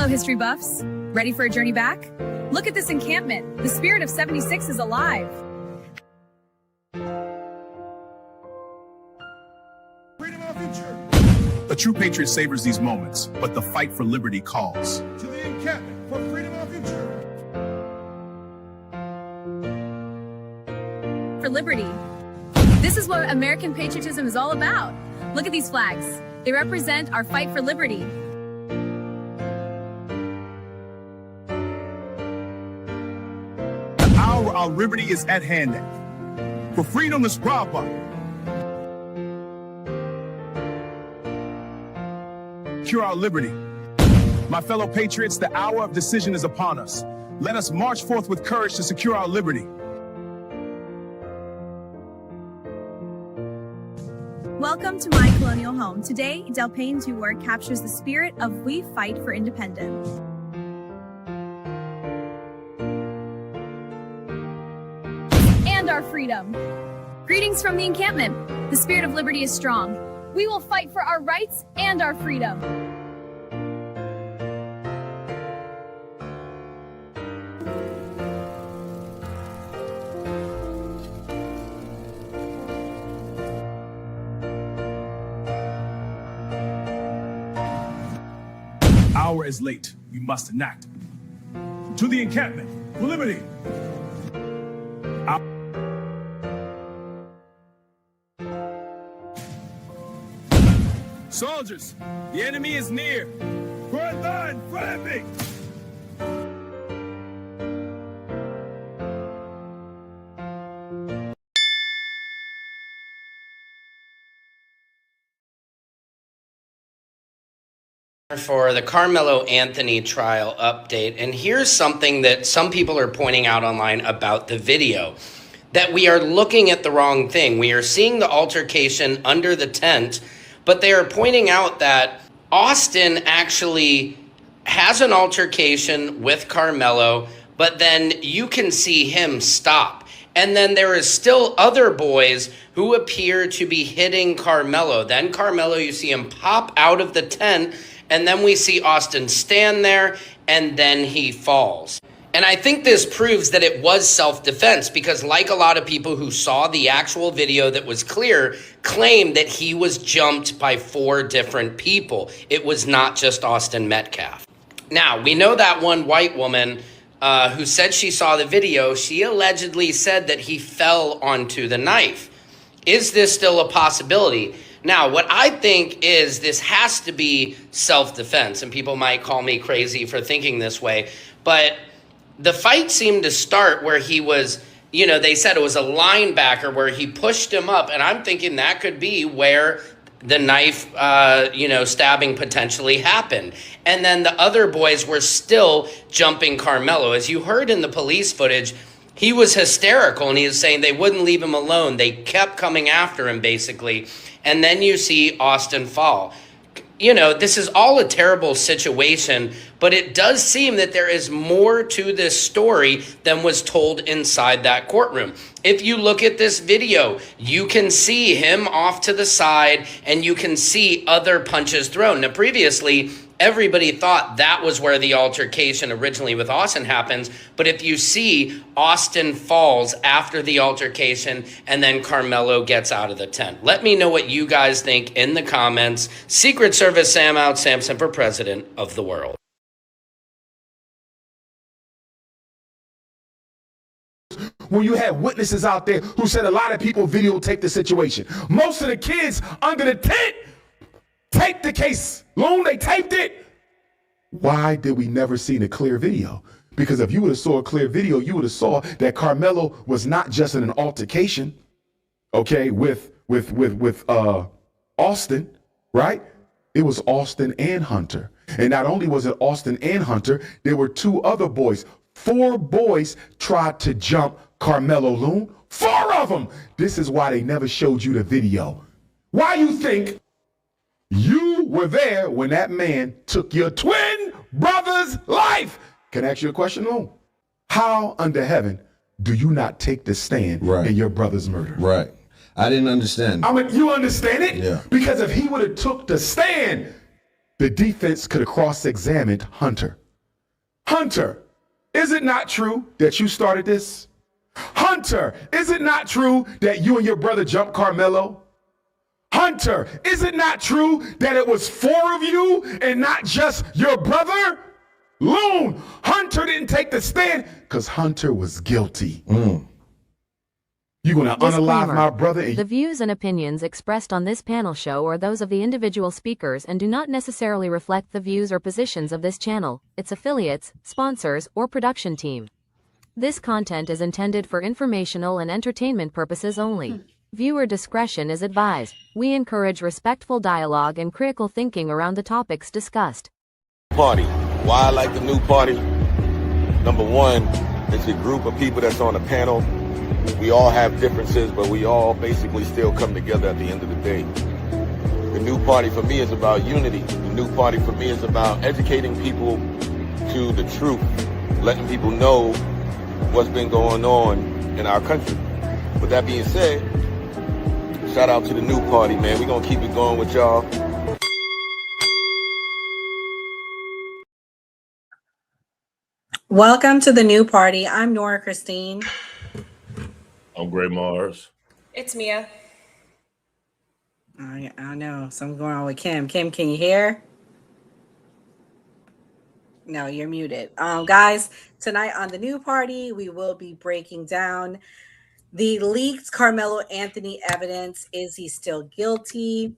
history buffs. Ready for a journey back? Look at this encampment. The spirit of 76 is alive. Freedom of future. A true patriot savors these moments, but the fight for liberty calls. To the encampment for freedom of future. For liberty. This is what American patriotism is all about. Look at these flags. They represent our fight for liberty. The hour our liberty is at hand. For freedom is robbed by. Secure our liberty. My fellow patriots, the hour of decision is upon us. Let us march forth with courage to secure our liberty. Welcome to my colonial home. Today, Del Payne's work captures the spirit of we fight for independence. And our freedom. Greetings from the encampment. The spirit of liberty is strong. We will fight for our rights and our freedom. Hour is late. We must enact. To the encampment for liberty. Soldiers, the enemy is near. Front line, front me. For the Karmelo Anthony trial update, and here's something that some people are pointing out online about the video, that we are looking at the wrong thing. We are seeing the altercation under the tent, but they are pointing out that Austin actually has an altercation with Karmelo, but then you can see him stop. And then there is still other boys who appear to be hitting Karmelo. Then Karmelo, you see him pop out of the tent, and then we see Austin stand there, and then he falls. And I think this proves that it was self-defense, because like a lot of people who saw the actual video that was clear, claimed that he was jumped by 4 different people. It was not just Austin Metcalf. Now, we know that one white woman who said she saw the video, she allegedly said that he fell onto the knife. Is this still a possibility? Now, what I think is this has to be self-defense, and people might call me crazy for thinking this way, but the fight seemed to start where he was, you know, they said it was a linebacker where he pushed him up, and I'm thinking that could be where the knife, stabbing potentially happened. And then the other boys were still jumping Karmelo. As you heard in the police footage, he was hysterical, and he was saying they wouldn't leave him alone. They kept coming after him, basically. And then you see Austin fall. You know, this is all a terrible situation, but it does seem that there is more to this story than was told inside that courtroom. If you look at this video, you can see him off to the side, and you can see other punches thrown. Now, previously, everybody thought that was where the altercation originally with Austin happens. But if you see, Austin falls after the altercation, and then Karmelo gets out of the tent. Let me know what you guys think in the comments. Secret Service Sam out, Samson for president of the world. When you had witnesses out there who said a lot of people videotaped the situation. Most of the kids under the tent taped the case. Long they taped it. Why did we never see a clear video? Because if you would have saw a clear video, you would have saw that Karmelo was not just in an altercation, okay, with Austin, right? It was Austin and Hunter. And not only was it Austin and Hunter, there were 2 other boys. 4 boys tried to jump Karmelo Loon. 4 of them. This is why they never showed you the video. Why you think you were there when that man took your twin brother's life? Can I ask you a question, Loon? How under heaven do you not take the stand in your brother's murder? Right. I didn't understand. I mean, you understand it? Yeah. Because if he would have took the stand, the defense could have cross-examined Hunter. Hunter, is it not true that you started this? Hunter, is it not true that you and your brother jumped Karmelo? Hunter, is it not true that it was 4 of you and not just your brother? Loon, Hunter didn't take the stand because Hunter was guilty. You're going to unalive my brother? The views and opinions expressed on this panel show are those of the individual speakers and do not necessarily reflect the views or positions of this channel, its affiliates, sponsors, or production team. This content is intended for informational and entertainment purposes only. Viewer discretion is advised. We encourage respectful dialogue and critical thinking around the topics discussed. Party. Why I like the new party? Number one, it's a group of people that's on a panel. We all have differences, but we all basically still come together at the end of the day. The new party for me is about unity. The new party for me is about educating people to the truth, letting people know what's been going on in our country. With that being said, shout out to the new party, man. We're going to keep it going with y'all. Welcome to the new party. I'm Nora Christine. I'm Gray Mars. It's Mia. I don't know. Something's going on with Kim. Kim, can you hear? No, you're muted. Guys, tonight on the new party, we will be breaking down the leaked Karmelo Anthony evidence. Is he still guilty?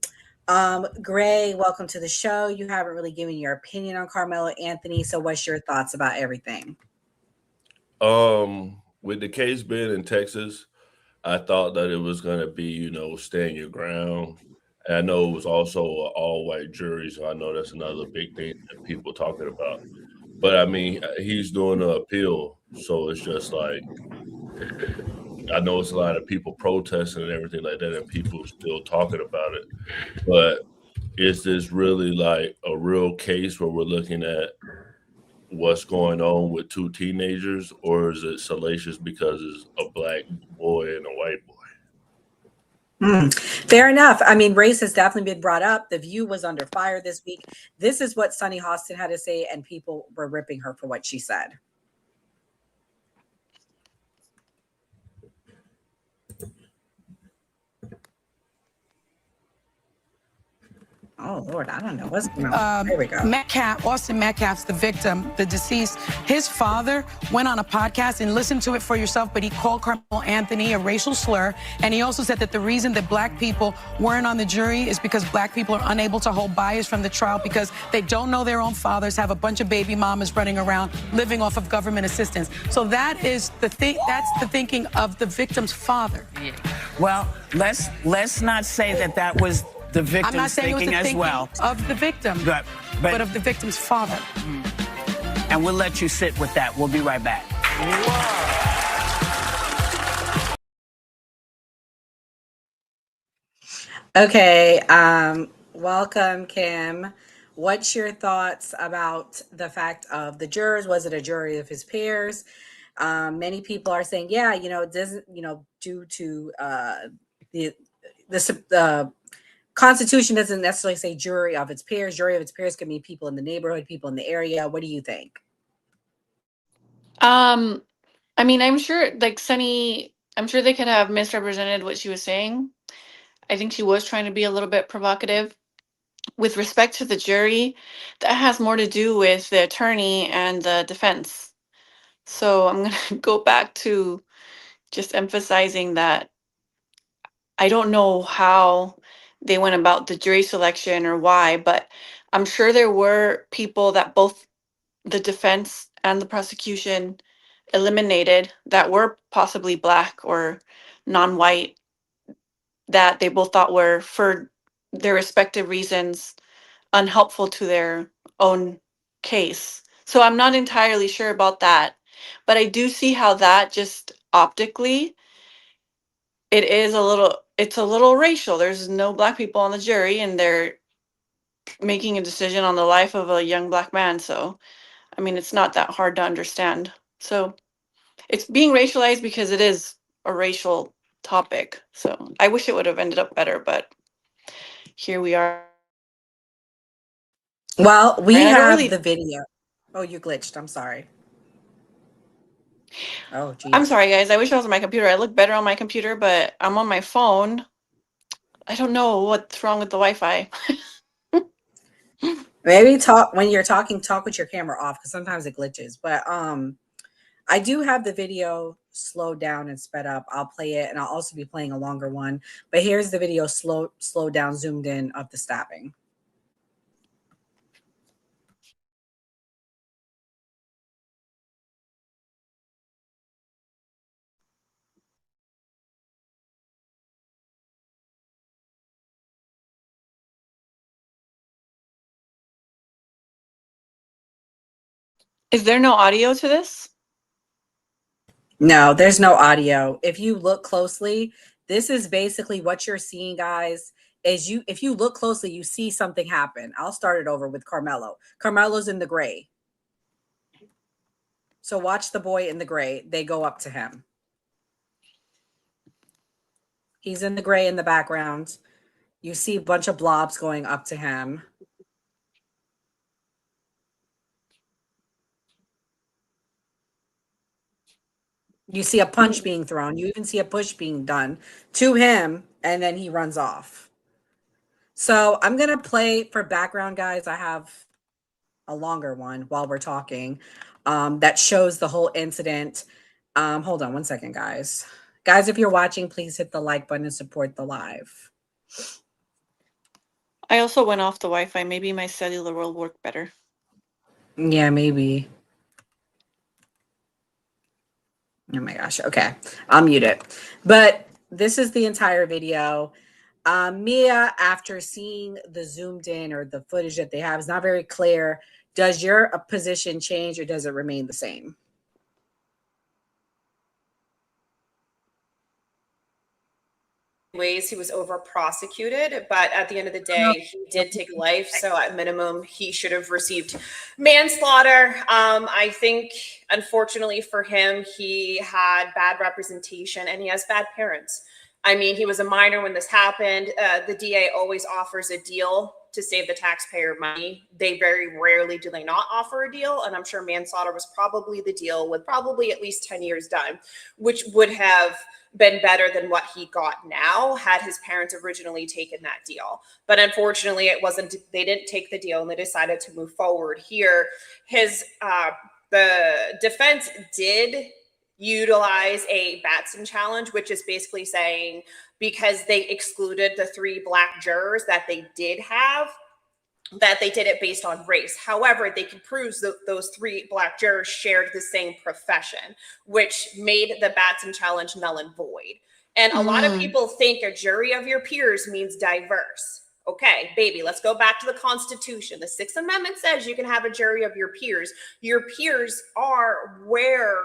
Gray, welcome to the show. You haven't really given your opinion on Karmelo Anthony, so what's your thoughts about everything? With the case being in Texas, I thought that it was going to be, stand your ground. And I know it was also an all-white jury, so I know that's another big thing that people talking about. But, I mean, he's doing an appeal, so it's just like, I know it's a lot of people protesting and everything like that, and people still talking about it. But is this really like a real case where we're looking at what's going on with 2 teenagers, or is it salacious because it's a black boy and a white boy? Fair enough. I mean, race has definitely been brought up. The View was under fire this week. This is what Sunny Hostin had to say, and people were ripping her for what she said. Oh, Lord, I don't know what's going on. There we go. Austin Metcalf's the victim, the deceased. His father went on a podcast and listened to it for yourself, but he called Karmelo Anthony a racial slur. And he also said that the reason that black people weren't on the jury is because black people are unable to hold bias from the trial because they don't know their own fathers, have a bunch of baby mamas running around living off of government assistance. So that is the thing. That's the thinking of the victim's father. Yeah. Well, let's not say that was the victim's I'm not saying thinking it was the as well. Of the victim, but of the victim's father. And we'll let you sit with that. We'll be right back. Okay, welcome, Kim. What's your thoughts about the fact of the jurors? Was it a jury of his peers? Many people are saying, yeah, it doesn't, due to the Constitution doesn't necessarily say jury of its peers. Jury of its peers can mean people in the neighborhood, people in the area. What do you think? I mean, I'm sure, like Sunny, I'm sure they could have misrepresented what she was saying. I think she was trying to be a little bit provocative. With respect to the jury, that has more to do with the attorney and the defense. So I'm going to go back to just emphasizing that I don't know how they went about the jury selection or why, but I'm sure there were people that both the defense and the prosecution eliminated that were possibly black or non-white that they both thought were, for their respective reasons, unhelpful to their own case. So I'm not entirely sure about that, but I do see how that just optically, it's a little racial. There's no black people on the jury and they're making a decision on the life of a young black man. So, I mean, it's not that hard to understand. So it's being racialized because it is a racial topic. So I wish it would have ended up better, but here we are. Well, we And I don't have really. the video. Oh, you glitched. I'm sorry. Oh, geez. I'm sorry, guys. I wish I was on my computer. I look better on my computer, but I'm on my phone. I don't know what's wrong with the Wi-Fi. Maybe talk when you're talking, talk with your camera off because sometimes it glitches. But I do have the video slowed down and sped up. I'll play it, and I'll also be playing a longer one. But here's the video slowed down, zoomed in of the stabbing. Is there no audio to this? No, there's no audio. If you look closely, this is basically what you're seeing, guys. If you look closely, you see something happen. I'll start it over with Karmelo. Karmelo's in the gray. So watch the boy in the gray. They go up to him. He's in the gray in the background. You see a bunch of blobs going up to him. You see a punch being thrown. You even see a push being done to him, and then he runs off. So I'm going to play for background, guys. I have a longer one while we're talking that shows the whole incident. Hold on one second, guys. Guys, if you're watching, please hit the like button and support the live. I also went off the Wi-Fi. Maybe my cellular will work better. Yeah, maybe. Oh my gosh. Okay. I'll mute it. But this is the entire video. Mia, after seeing the zoomed in or the footage that they have, is not very clear. Does your position change or does it remain the same? Ways he was over prosecuted, but at the end of the day he did take life, so at minimum he should have received manslaughter. I think unfortunately for him, he had bad representation and he has bad parents. I mean, he was a minor when this happened. The DA always offers a deal to save the taxpayer money. They very rarely do they not offer a deal, and I'm sure manslaughter was probably the deal with probably at least 10 years done, which would have been better than what he got now had his parents originally taken that deal. But unfortunately it wasn't, they didn't take the deal and they decided to move forward here. The defense did utilize a Batson challenge, which is basically saying because they excluded the 3 black jurors that they did have, that they did it based on race. However, they could prove that those 3 black jurors shared the same profession, which made the Batson challenge null and void. And a lot of people think a jury of your peers means diverse. Okay, baby, let's go back to the Constitution. The 6th Amendment says you can have a jury of your peers. Your peers are where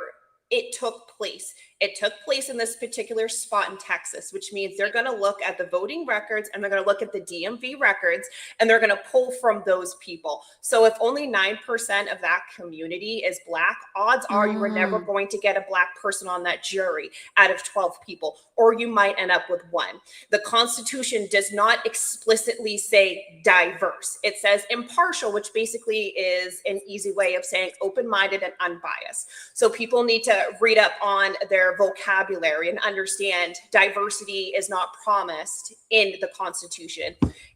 it took place. It took place in this particular spot in Texas, which means they're going to look at the voting records and they're going to look at the DMV records and they're going to pull from those people. So if only 9% of that community is black, odds are you are never going to get a black person on that jury out of 12 people, or you might end up with 1. The Constitution does not explicitly say diverse. It says impartial, which basically is an easy way of saying open-minded and unbiased. So people need to read up on their vocabulary and understand diversity is not promised in the Constitution.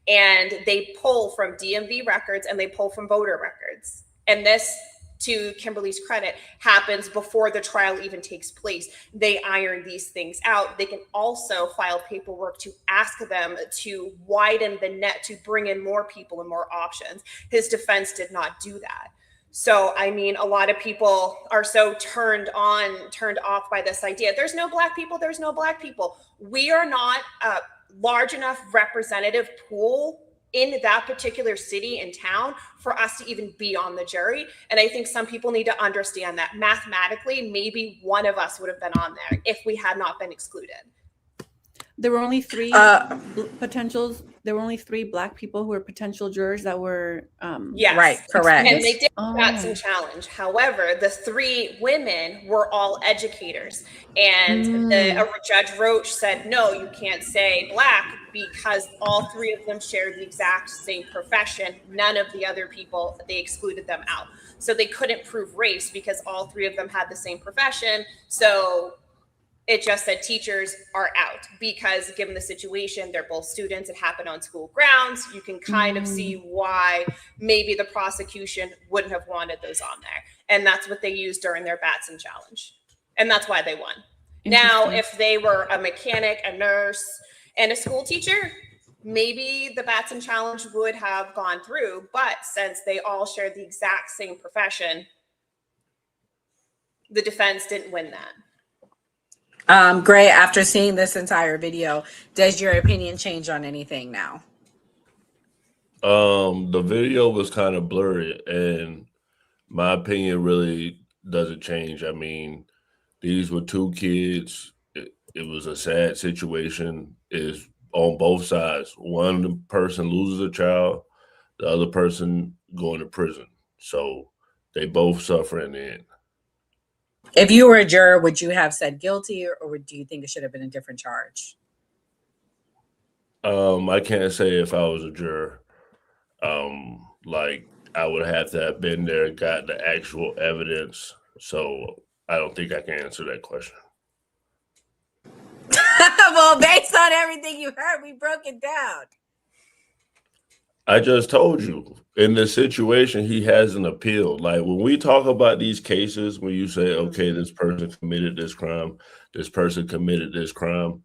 And they pull from DMV records and they pull from voter records. And this, to Kimberly's credit, happens before the trial even takes place. They iron these things out. They can also file paperwork to ask them to widen the net, to bring in more people and more options. His defense did not do that. So, I mean, a lot of people are so turned off by this idea. There's no black people. There's no black people. We are not a large enough representative pool in that particular city and town for us to even be on the jury. And I think some people need to understand that mathematically, maybe one of us would have been on there if we had not been excluded. There were only three potentials. There were only 3 Black people who were potential jurors that were Yes. Right, correct. And they did Batson challenge. However, the 3 women were all educators. And a Judge Roach said, no, you can't say Black because all 3 of them shared the exact same profession. None of the other people, they excluded them out. So they couldn't prove race because all 3 of them had the same profession. So it just said teachers are out because given the situation, they're both students. It happened on school grounds. You can kind of see why maybe the prosecution wouldn't have wanted those on there. And that's what they used during their Batson challenge. And that's why they won. Now, if they were a mechanic, a nurse, and a school teacher, maybe the Batson challenge would have gone through. But since they all shared the exact same profession, the defense didn't win that. Gray, after seeing this entire video, does your opinion change on anything now? The video was kind of blurry, and my opinion really doesn't change. I mean, these were 2 kids. It was a sad situation. Is on both sides. One person loses a child, the other person going to prison. So they both suffer in the end. If you were a juror, would you have said guilty, or do you think it should have been a different charge? I can't say if I was a juror. Like I would have to have been there and got the actual evidence. So I don't think I can answer that question. Well, based on everything you heard, we broke it down. I just told you, in this situation, he hasn't appealed. Like when we talk about these cases, when you say, okay, this person committed this crime, this person committed this crime,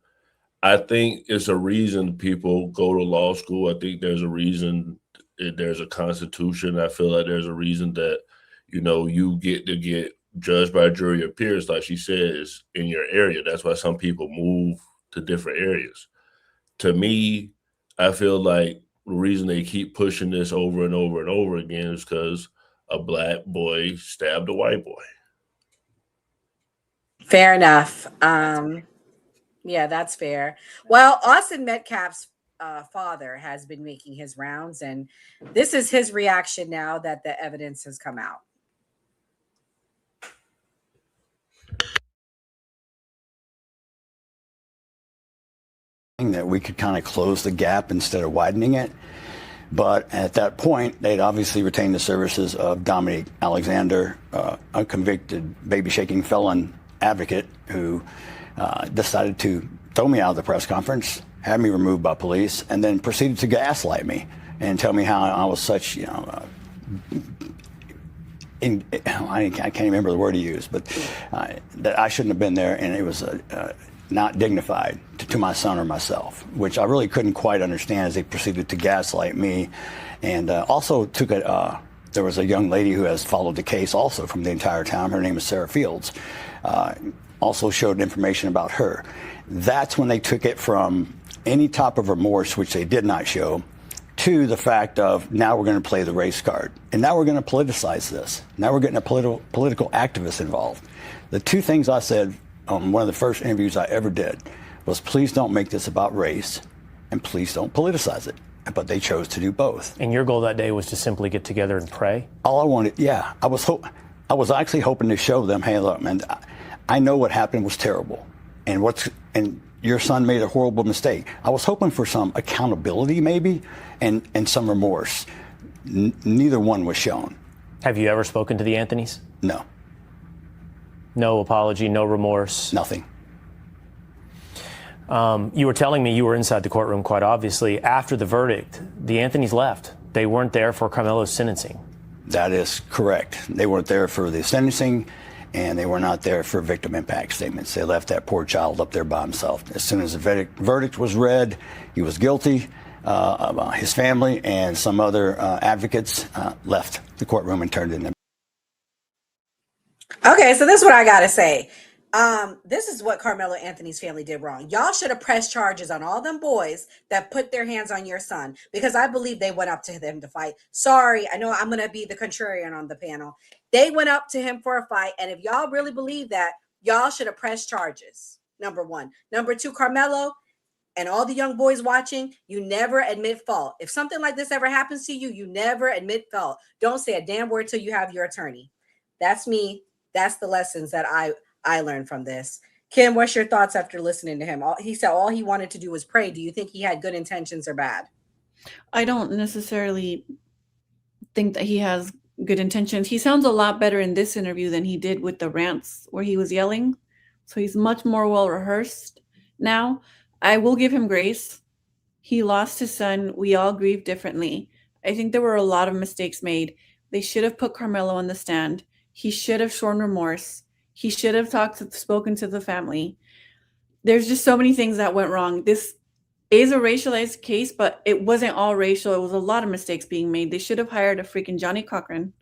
I think it's a reason people go to law school. I think there's a reason, there's a constitution. I feel like there's a reason that, you know, you get to get judged by jury of peers, like she says, in your area. That's why some people move to different areas. To me, I feel like the reason they keep pushing this over and over and over again is because a Black boy stabbed a white boy. Fair enough. Yeah, that's fair. Well, Austin Metcalf's father has been making his rounds, and this is his reaction now that the evidence has come out. That we could kind of close the gap instead of widening it. But at that point, they'd obviously retained the services of Dominic Alexander, a convicted baby-shaking felon advocate who decided to throw me out of the press conference, had me removed by police, and then proceeded to gaslight me and tell me how I was such, you know, I can't remember the word he used, but that I shouldn't have been there, and it was not dignified to my son or myself, which I really couldn't quite understand as they proceeded to gaslight me. And also took there was a young lady who has followed the case also from the entire time. Her name is Sarah Fields. Also showed information about her. That's when they took it from any type of remorse, which they did not show, to the fact of now we're going to play the race card. And now we're going to politicize this. Now we're getting a political activist involved. The 2 things I said on one of the first interviews I ever did was, please don't make this about race and please don't politicize it. But they chose to do both. And your goal that day was to simply get together and pray? All I wanted, yeah. I was actually hoping to show them, hey, look, man, I know what happened was terrible. And your son made a horrible mistake. I was hoping for some accountability maybe and some remorse. Neither one was shown. Have you ever spoken to the Anthonys? No. No apology, no remorse? Nothing. You were telling me you were inside the courtroom, quite obviously. After the verdict, the Anthonys left. They weren't there for Karmelo's sentencing. That is correct. They weren't there for the sentencing, and they were not there for victim impact statements. They left that poor child up there by himself. As soon as the verdict was read, he was guilty. His family and some other advocates left the courtroom and turned in. Okay, so this is what I gotta say. This is what Karmelo Anthony's family did wrong. Y'all should have pressed charges on all them boys that put their hands on your son, because I believe they went up to them to fight. Sorry, I know I'm gonna be the contrarian on the panel. They went up to him for a fight, and if y'all really believe that, y'all should have pressed charges. Number 1. Number 2, Karmelo, and all the young boys watching, you never admit fault. If something like this ever happens to you, you never admit fault. Don't say a damn word till you have your attorney. That's me. That's the lessons that I learned from this. Kim, what's your thoughts after listening to him? He said all he wanted to do was pray. Do you think he had good intentions or bad? I don't necessarily think that he has good intentions. He sounds a lot better in this interview than he did with the rants where he was yelling. So he's much more well rehearsed now. I will give him grace. He lost his son. We all grieve differently. I think there were a lot of mistakes made. They should have put Karmelo on the stand. He should have shown remorse. He should have spoken to the family. There's just so many things that went wrong. This is a racialized case, but it wasn't all racial. It was a lot of mistakes being made. They should have hired a freaking Johnny Cochran.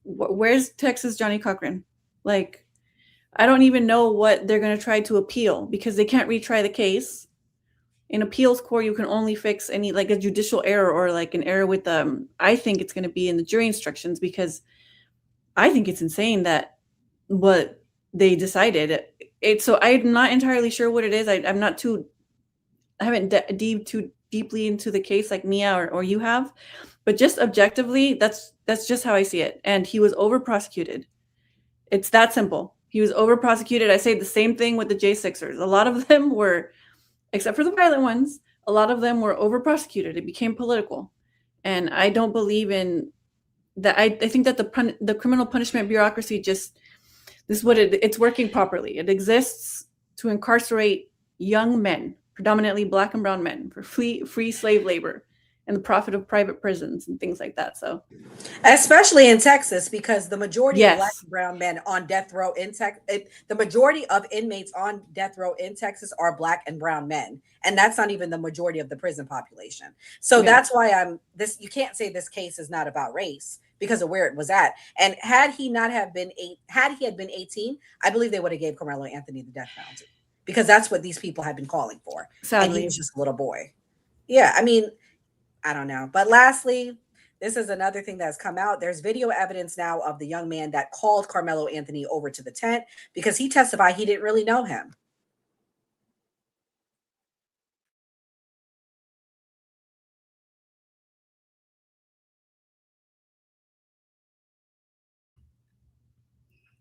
Where's Texas Johnny Cochran? Like, I don't even know what they're going to try to appeal because they can't retry the case. In appeals court, you can only fix any, like a judicial error or like an error with I think it's going to be in the jury instructions, because I think it's insane that what they decided. So I'm not entirely sure what it is. I haven't dived too deeply into the case like Mia or you have, but just objectively, that's just how I see it. And he was over prosecuted. It's that simple. He was over prosecuted. I say the same thing with the J6ers. A lot of them were, except for the violent ones, a lot of them were over prosecuted. It became political. And I don't believe in that. I think that the criminal punishment bureaucracy this is what it's working properly. It exists to incarcerate young men, predominantly Black and brown men, for free slave labor and the profit of private prisons and things like that. So, especially in Texas, because the majority Yes. of Black and brown men on death row in Texas, the majority of inmates on death row in Texas are Black and brown men, and that's not even the majority of the prison population. So Yeah. that's why you can't say this case is not about race because of where it was at. And had he been 18, I believe they would have gave Karmelo Anthony the death penalty, because that's what these people had been calling for. And Sadly. he was just a little boy. Yeah, I mean, I don't know. But lastly, this is another thing that's come out. There's video evidence now of the young man that called Karmelo Anthony over to the tent, because he testified he didn't really know him.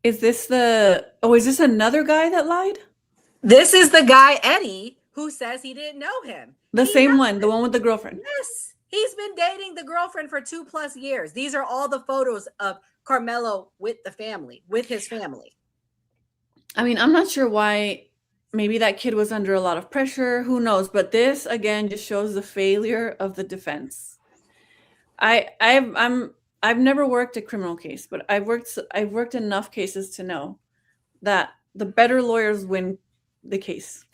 Is this another guy that lied? This is the guy, Eddie, who says he didn't know him. The same one, the one with the girlfriend. Yes. He's been dating the girlfriend for 2+ years. These are all the photos of Karmelo with his family. I mean, I'm not sure why. Maybe that kid was under a lot of pressure. Who knows? But this again just shows the failure of the defense. I've never worked a criminal case, but I've worked enough cases to know that the better lawyers win the case.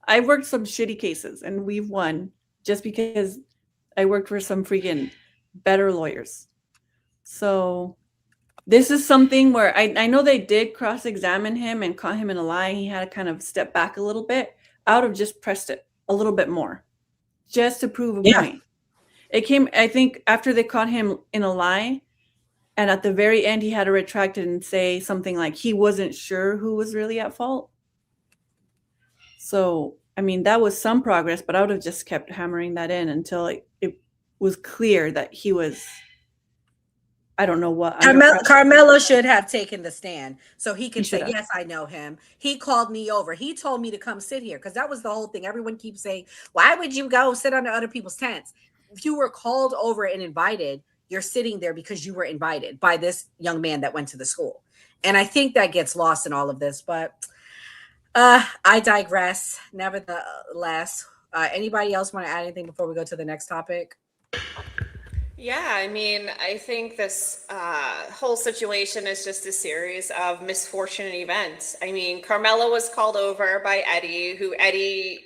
I've worked some shitty cases and we've won just because I worked for some freaking better lawyers. So this is something where I know they did cross-examine him and caught him in a lie. He had to kind of step back a little bit. I would have just pressed it a little bit more just to prove a point. It came, I think, after they caught him in a lie, and at the very end, he had to retract it and say something like he wasn't sure who was really at fault. So, I mean, that was some progress, but I would have just kept hammering that in until it was clear that he was, I don't know what. Karmelo should have taken the stand so he can say, should have. yes, I know him. He called me over. He told me to come sit here, because that was the whole thing. Everyone keeps saying, why would you go sit under other people's tents? If you were called over and invited, you're sitting there because you were invited by this young man that went to the school. And I think that gets lost in all of this, but I digress. Nevertheless, anybody else want to add anything before we go to the next topic? Yeah, I mean, I think this whole situation is just a series of misfortunate events. I mean, Karmelo was called over by Eddie, who Eddie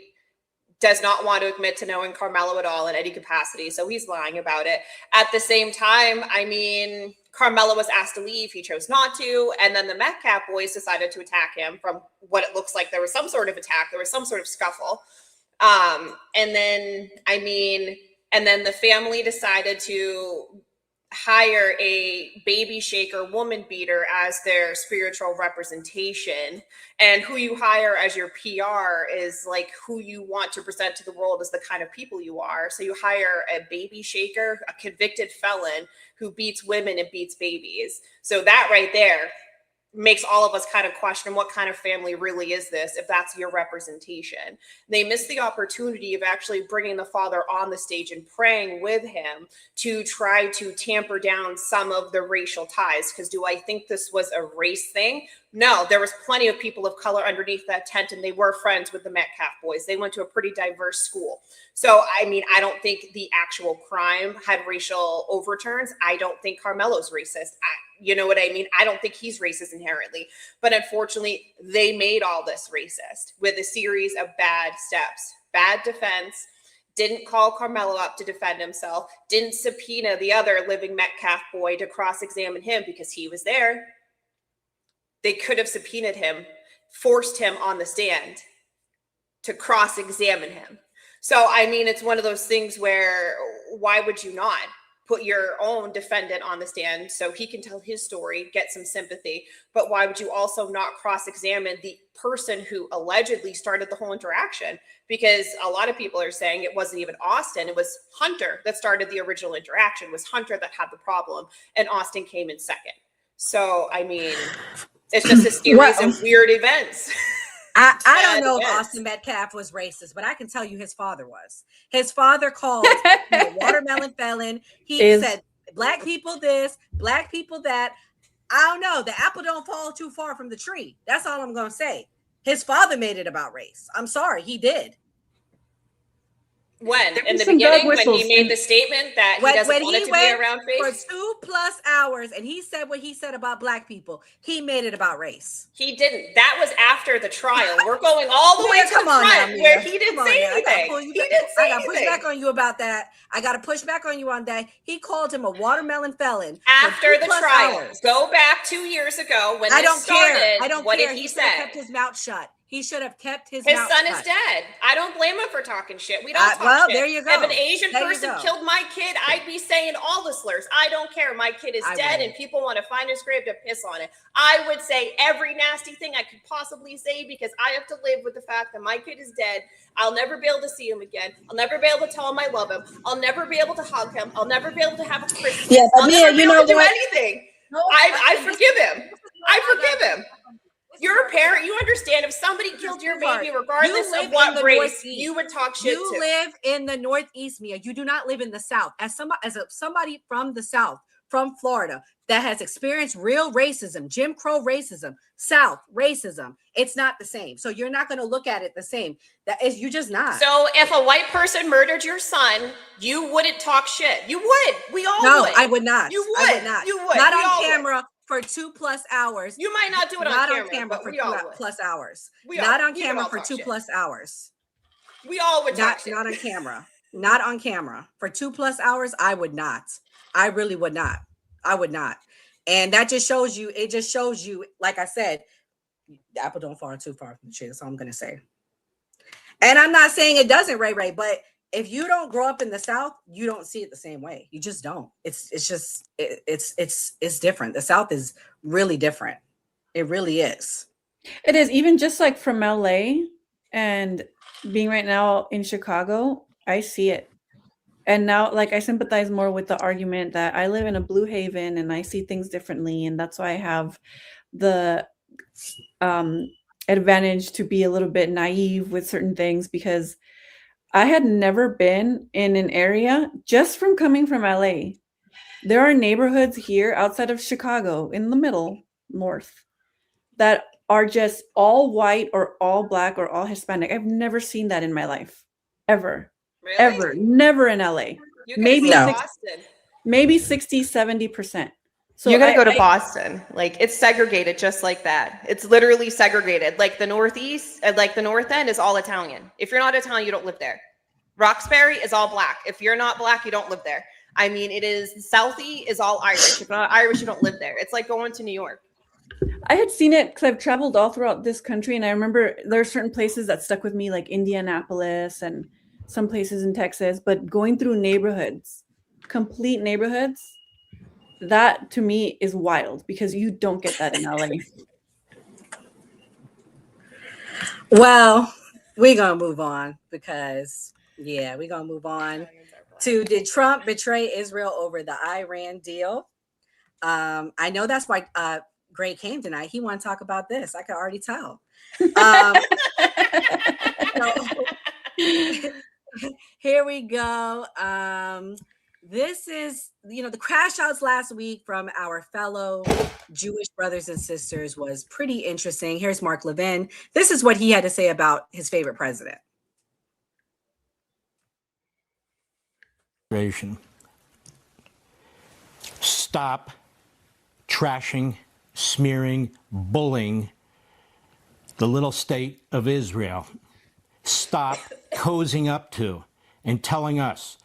does not want to admit to knowing Karmelo at all in any capacity, so he's lying about it. At the same time, I mean, Karmelo was asked to leave. He chose not to, and then the Metcalf boys decided to attack him. From what it looks like, there was some sort of attack. There was some sort of scuffle. And then the family decided to hire a baby shaker woman beater as their spiritual representation, and who you hire as your PR is like who you want to present to the world as the kind of people you are. So you hire a baby shaker, a convicted felon who beats women and beats babies. So that right there makes all of us kind of question what kind of family really is this if that's your representation. They missed the opportunity of actually bringing the father on the stage and praying with him to try to tamper down some of the racial ties. Because do I think this was a race thing? No, there was plenty of people of color underneath that tent, and they were friends with the Metcalf boys. They went to a pretty diverse school. So, I mean, I don't think the actual crime had racial overturns. I don't think Karmelo's racist. You know what I mean? I don't think he's racist inherently. But unfortunately, they made all this racist with a series of bad steps. Bad defense, didn't call Karmelo up to defend himself, didn't subpoena the other living Metcalf boy to cross-examine him because he was there. They could have subpoenaed him, forced him on the stand to cross-examine him. So, I mean, it's one of those things where why would you not put your own defendant on the stand so he can tell his story, get some sympathy? But why would you also not cross-examine the person who allegedly started the whole interaction? Because a lot of people are saying it wasn't even Austin. It was Hunter that started the original interaction. It was Hunter that had the problem, and Austin came in second. So, I mean, it's just a series of weird events. I don't know if Austin Metcalf was racist, but I can tell you his father was. His father called him a watermelon felon. He said, black people this, black people that. I don't know. The apple don't fall too far from the tree. That's all I'm going to say. His father made it about race. I'm sorry, he did. When? In the beginning, when he made the statement that he doesn't want it to be around face? For 2+ hours, and he said what he said about black people, he made it about race. He didn't. That was after the trial. We're going all the way to the front where he didn't say anything. He didn't say anything. I got to push back on you about that. I got to push back on you on that. He called him a watermelon felon. After the trial. Hours. Go back 2 years ago when this started. I don't what care. Did he say? Kept his mouth shut. He should have kept his mouth shut. His son is dead. I don't blame him for talking shit. We don't talk well, shit. There you go. If an Asian person killed my kid, I'd be saying all the slurs. I don't care. My kid is dead and people want to find his grave to piss on it. I would say every nasty thing I could possibly say because I have to live with the fact that my kid is dead. I'll never be able to see him again. I'll never be able to tell him I love him. I'll never be able to hug him. I'll never be able to have a Christmas. Yeah, I'll never be able to do anything. No, I forgive him. I forgive him. You're a parent. You understand if somebody killed your baby, regardless of what race, you would talk shit to. You live in the Northeast, Mia. You do not live in the South. As somebody from the South, from Florida, that has experienced real racism, Jim Crow racism, South racism, it's not the same. So you're not going to look at it the same. You're just not. So if a white person murdered your son, you wouldn't talk shit. You would. We all would. No, I would not. You would. I would not. You would. Not on camera. For 2+ hours. You might not do it not on camera for 2+ hours. Not on camera for 2+ hours. We all would talk shit. Not on camera. Not on camera. For 2+ hours, I would not. I really would not. I would not. And that just shows you, it just shows you, like I said, the apple don't fall too far from the tree. That's all I'm going to say. And I'm not saying it doesn't, Ray, but if you don't grow up in the South, you don't see it the same way. You just don't. It's different. The South is really different. It really is. It is. Even just like from LA and being right now in Chicago, I see it. And now, like, I sympathize more with the argument that I live in a blue haven and I see things differently. And that's why I have the advantage to be a little bit naive with certain things, because I had never been in an area just from coming from LA. There are neighborhoods here outside of Chicago in the middle, north, that are just all white or all black or all Hispanic. I've never seen that in my life, ever, really? Ever, never in LA. Maybe 60, 70%. So you got to go to Boston. Like, it's segregated just like that. It's literally segregated. Like the Northeast, like the North End is all Italian. If you're not Italian, you don't live there. Roxbury is all black. If you're not black, you don't live there. I mean, it is Southie is all Irish. If you're not Irish, you don't live there. It's like going to New York. I had seen it because I've traveled all throughout this country. And I remember there are certain places that stuck with me, like Indianapolis and some places in Texas, but going through neighborhoods, complete neighborhoods, That to me is wild because you don't get that in LA. Well, we're going to move on because, we're going to move on to, did Trump betray Israel over the Iran deal? I know that's why Gray came tonight. He want to talk about this. I can already tell. So, here we go. This is, the crash outs last week from our fellow Jewish brothers and sisters was pretty interesting. Here's Mark Levin. This is what he had to say about his favorite president. Stop trashing, smearing, bullying the little state of Israel. Stop cozying up to and telling us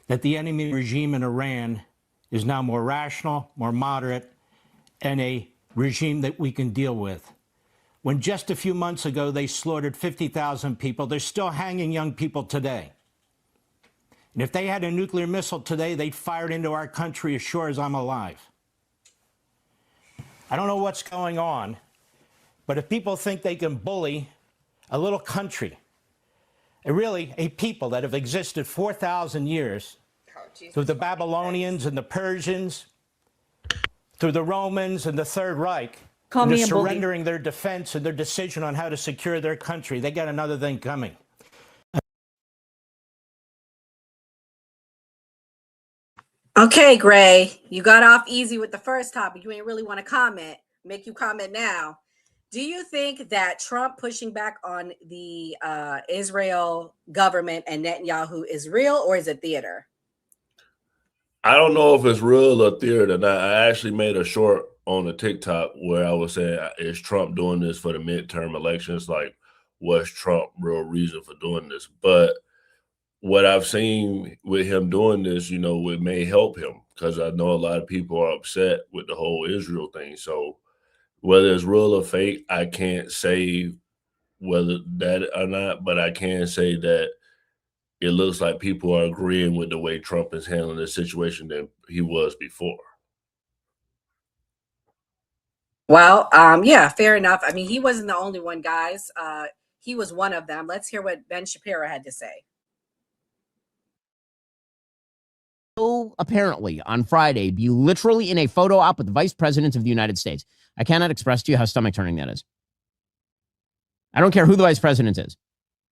that the enemy regime in Iran is now more rational, more moderate, and a regime that we can deal with. When just a few months ago they slaughtered 50,000 people, they're still hanging young people today. And if they had a nuclear missile today, they'd fire it into our country as sure as I'm alive. I don't know what's going on, but if people think they can bully a little country, a people that have existed 4,000 years, through the Babylonians and the Persians, through the Romans and the Third Reich, and they're surrendering their defense and their decision on how to secure their country, they got another thing coming. Okay, Gray, you got off easy with the first topic. You ain't really want to comment. Make you comment now. Do you think that Trump pushing back on the Israel government and Netanyahu is real, or is it theater? I don't know if it's real or theater or not. I actually made a short on the TikTok where I was saying, is Trump doing this for the midterm elections? Like, what's Trump's real reason for doing this? But what I've seen with him doing this, it may help him because I know a lot of people are upset with the whole Israel thing. So whether it's real or fake, I can't say whether that or not, but I can say that it looks like people are agreeing with the way Trump is handling this situation than he was before. Well, fair enough. I mean, he wasn't the only one, guys. He was one of them. Let's hear what Ben Shapiro had to say. Apparently on Friday be literally in a photo op with the vice president of the United States. I cannot express to you how stomach turning that is. I don't care who the vice president is.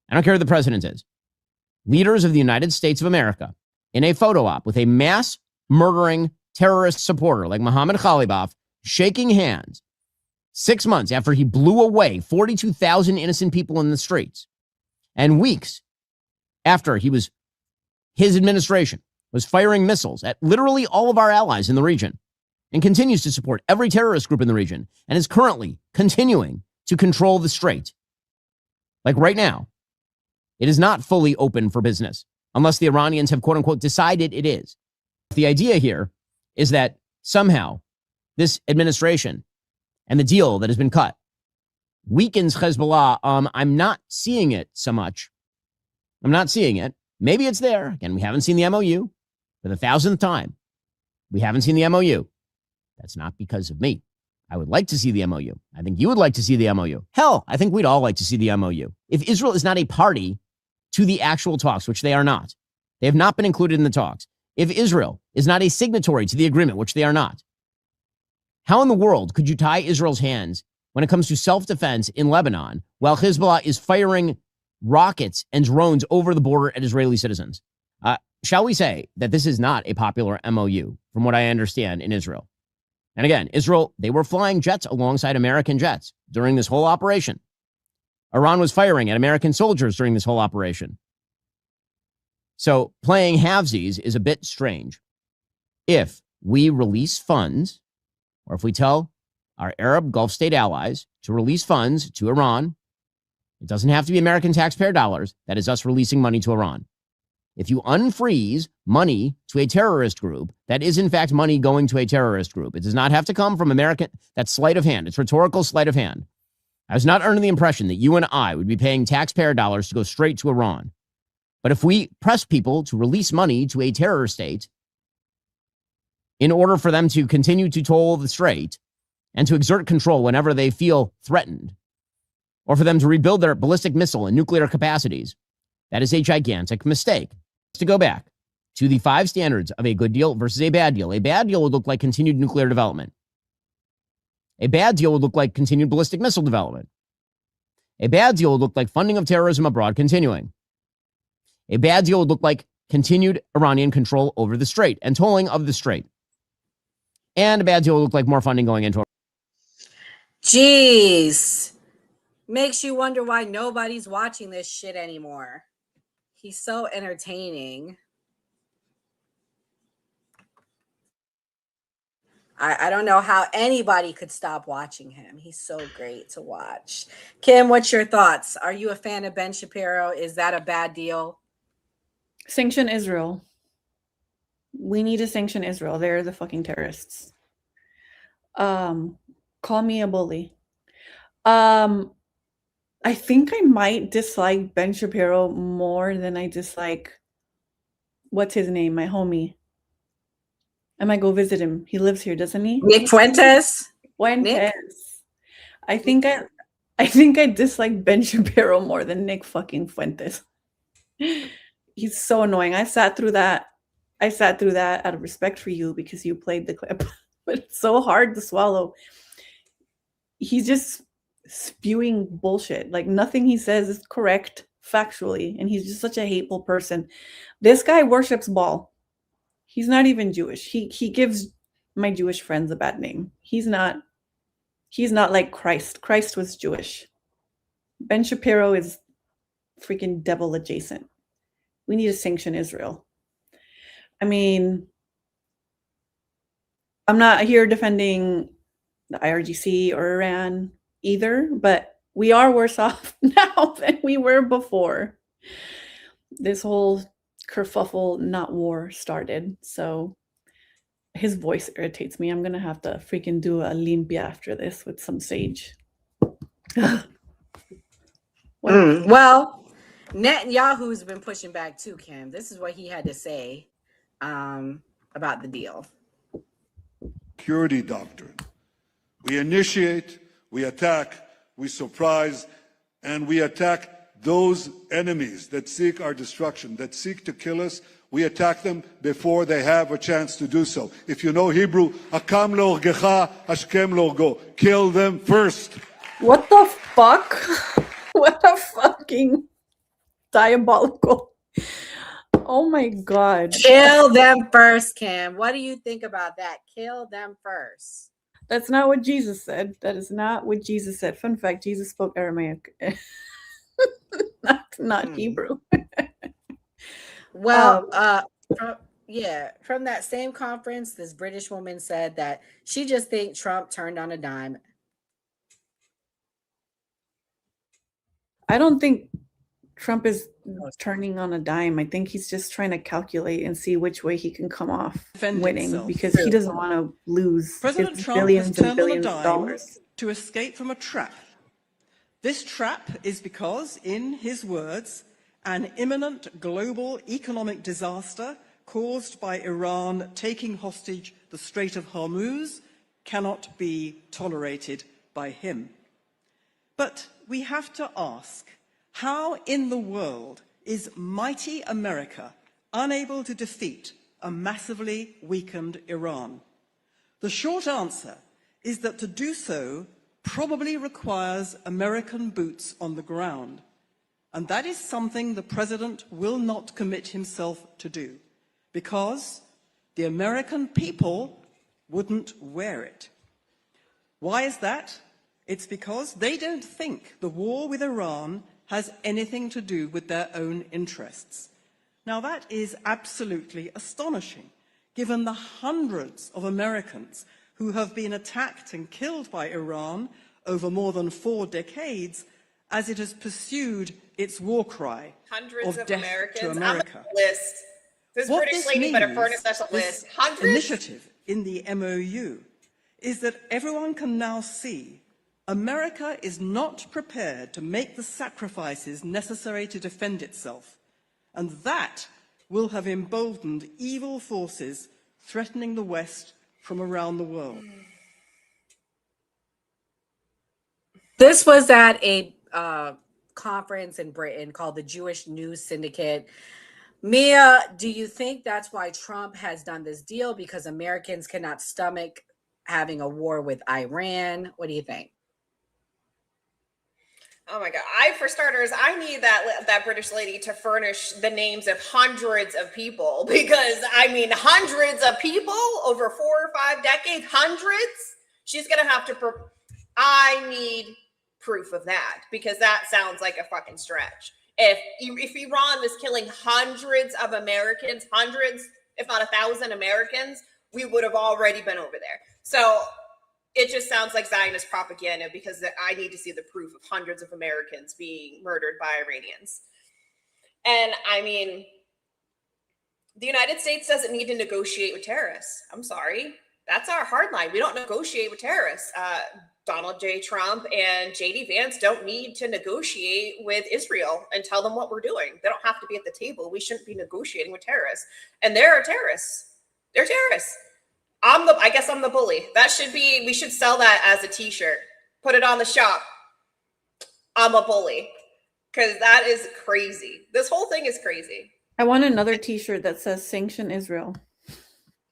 I don't care who the president is. Leaders of the United States of America in a photo op with a mass murdering terrorist supporter like Mohammed Khalibaf shaking hands 6 months after he blew away 42,000 innocent people in the streets, and weeks after his administration was firing missiles at literally all of our allies in the region and continues to support every terrorist group in the region and is currently continuing to control the strait. Like right now, it is not fully open for business unless the Iranians have, quote unquote, decided it is. The idea here is that somehow this administration and the deal that has been cut weakens Hezbollah. I'm not seeing it so much. I'm not seeing it. Maybe it's there. Again, we haven't seen the MOU. For the 1,000th time, we haven't seen the MOU. That's not because of me. I would like to see the MOU. I think you would like to see the MOU. Hell, I think we'd all like to see the MOU. If Israel is not a party to the actual talks, which they are not, they have not been included in the talks. If Israel is not a signatory to the agreement, which they are not, how in the world could you tie Israel's hands when it comes to self-defense in Lebanon while Hezbollah is firing rockets and drones over the border at Israeli citizens? Shall we say that this is not a popular MOU, from what I understand, in Israel? And again, Israel, they were flying jets alongside American jets during this whole operation. Iran was firing at American soldiers during this whole operation. So playing halvesies is a bit strange. If we release funds, or if we tell our Arab Gulf state allies to release funds to Iran, it doesn't have to be American taxpayer dollars. That is us releasing money to Iran. If you unfreeze money to a terrorist group, that is in fact money going to a terrorist group. It does not have to come from American. That's sleight of hand. It's rhetorical sleight of hand. I was not under the impression that you and I would be paying taxpayer dollars to go straight to Iran. But if we press people to release money to a terror state, in order for them to continue to toll the strait and to exert control whenever they feel threatened, or for them to rebuild their ballistic missile and nuclear capacities, that is a gigantic mistake. To go back to the 5 standards of a good deal versus a bad deal would look like continued nuclear development. A bad deal would look like continued ballistic missile development. A bad deal would look like funding of terrorism abroad continuing. A bad deal would look like continued Iranian control over the strait and tolling of the strait. And a bad deal would look like more funding going into it. Jeez. Makes you wonder why nobody's watching this shit anymore. He's so entertaining. I don't know how anybody could stop watching him. He's so great to watch. Kim, what's your thoughts? Are you a fan of Ben Shapiro? Is that a bad deal? Sanction Israel. We need to sanction Israel. They're the fucking terrorists. Call me a bully. I think I might dislike Ben Shapiro more than I dislike, what's his name? My homie. I might go visit him. He lives here, doesn't he? Nick Fuentes. Nick? I think I dislike Ben Shapiro more than Nick fucking Fuentes. He's so annoying. I sat through that out of respect for you because you played the clip. But it's so hard to swallow. He's just spewing bullshit. Like nothing he says is correct factually, and he's just such a hateful person. This guy worships Baal. He's not even Jewish. He gives my Jewish friends a bad name. He's not like Christ. Christ was Jewish. Ben Shapiro is freaking devil adjacent. We need to sanction Israel. I mean, I'm not here defending the IRGC or Iran either, but we are worse off now than we were before this whole kerfuffle, not war, started. So his voice irritates me. I'm gonna have to freaking do a limpia after this with some sage. Well, Netanyahu's been pushing back too, Kim. This is what he had to say about the deal. Security doctrine. We initiate, we attack, we surprise, and we attack those enemies that seek our destruction, that seek to kill us. We attack them before they have a chance to do so. If you know Hebrew, akam leorgecha, ashkem leorgo. Kill them first. What the fuck? What a fucking diabolical. Oh my God. Kill them first, Kim. What do you think about that? Kill them first. That's not what Jesus said. That is not what Jesus said. Fun fact, Jesus spoke Aramaic. not Hebrew. Well, from that same conference, this British woman said that she just thinks Trump turned on a dime. I don't think Trump is turning on a dime. I think he's just trying to calculate and see which way he can come off winning because he doesn't want to lose President Trump billions has turned and billions on a of dime dollars. to escape from a trap. This trap is because, in his words, an imminent global economic disaster caused by Iran taking hostage the Strait of Hormuz cannot be tolerated by him. But we have to ask, how in the world is mighty America unable to defeat a massively weakened Iran? The short answer is that to do so probably requires American boots on the ground. And that is something the president will not commit himself to do because the American people wouldn't wear it. Why is that? It's because they don't think the war with Iran has anything to do with their own interests. Now that is absolutely astonishing, given the hundreds of Americans who have been attacked and killed by Iran over more than 4 decades as it has pursued its war cry Hundreds of death Americans. to America. I'm on the list. This What British this lady better means, furnish us a this list. Hundreds? initiative in the MOU is that everyone can now see America is not prepared to make the sacrifices necessary to defend itself, and that will have emboldened evil forces threatening the West from around the world. This was at a conference in Britain called the Jewish News Syndicate. Mia, do you think that's why Trump has done this deal? Because Americans cannot stomach having a war with Iran? What do you think? Oh my God. For starters, I need that British lady to furnish the names of hundreds of people, because I mean, hundreds of people over 4 or 5 decades, hundreds. She's going to have to, I need proof of that, because that sounds like a fucking stretch. If Iran was killing hundreds of Americans, hundreds, if not 1,000 Americans, we would have already been over there. So it just sounds like Zionist propaganda, because I need to see the proof of hundreds of Americans being murdered by Iranians. And I mean, the United States doesn't need to negotiate with terrorists. I'm sorry. That's our hard line. We don't negotiate with terrorists. Donald J. Trump and J.D. Vance don't need to negotiate with Israel and tell them what we're doing. They don't have to be at the table. We shouldn't be negotiating with terrorists. And there are terrorists. They're terrorists. I guess I'm the bully. We should sell that as a t-shirt. Put it on the shop. I'm a bully. Because that is crazy. This whole thing is crazy. I want another t-shirt that says sanction Israel.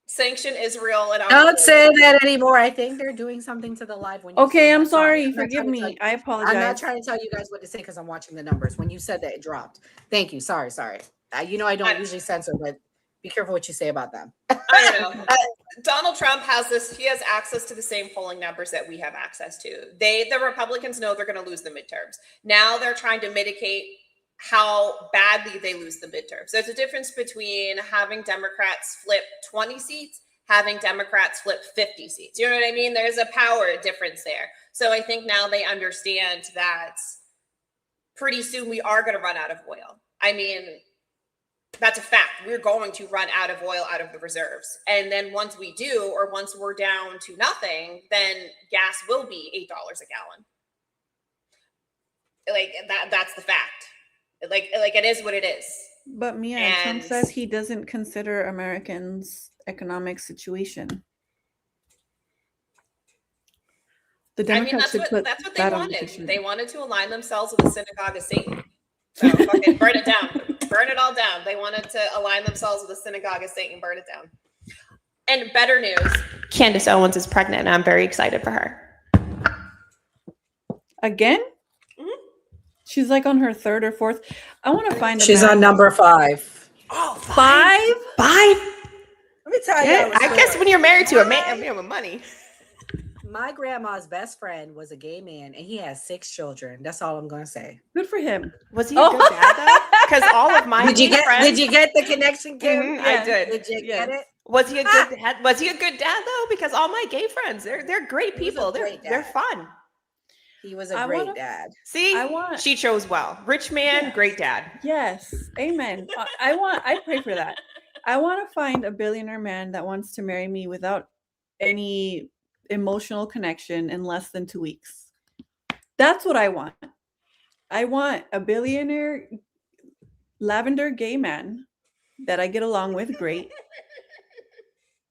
Sanction Israel. And don't say that anymore. I think they're doing something to the live. When you okay, I'm that. sorry. Forgive me. I apologize. I'm not trying to tell you guys what to say because I'm watching the numbers. When you said that, it dropped. Thank you. Sorry. I don't usually censor, but be careful what you say about them. I know. Donald Trump he has access to the same polling numbers that we have access to. The Republicans know they're going to lose the midterms. Now they're trying to mitigate how badly they lose the midterms. There's a difference between having Democrats flip 20 seats, having Democrats flip 50 seats. You know what I mean? There's a power difference there. So I think now they understand that pretty soon we are going to run out of oil. I mean, that's a fact. We're going to run out of oil out of the reserves. And then once we do, or once we're down to nothing, then gas will be $8 a gallon. Like that's the fact. Like it is what it is. But Mia, Trump says he doesn't consider Americans' economic situation. The Democrats that's what they that wanted. They wanted to align themselves with the synagogue of Satan. So fucking burn it down. Burn it all down. They wanted to align themselves with the synagogue of Satan. Burn it down. And better news. Candace Owens is pregnant, and I'm very excited for her. Again? Mm-hmm. She's like on her 3rd or 4th. I want to find. She's on number 5. Oh, 5? 5. Let me tell you. I guess when you're married to a man with money. My grandma's best friend was a gay man, and he has 6 children. That's all I'm gonna say. Good for him. Was he a good dad though? Because all of my Did you get the connection, Kim? Mm-hmm, I did. Did you get it? Was he a good dad? Was he a good dad though? Because all my gay friends, they're great people. They're fun. He was a great dad. See, she chose well. Rich man, great dad. Yes, amen. I pray for that. I want to find a billionaire man that wants to marry me without any emotional connection in less than 2 weeks. That's what I want. I want a billionaire lavender gay man that I get along with great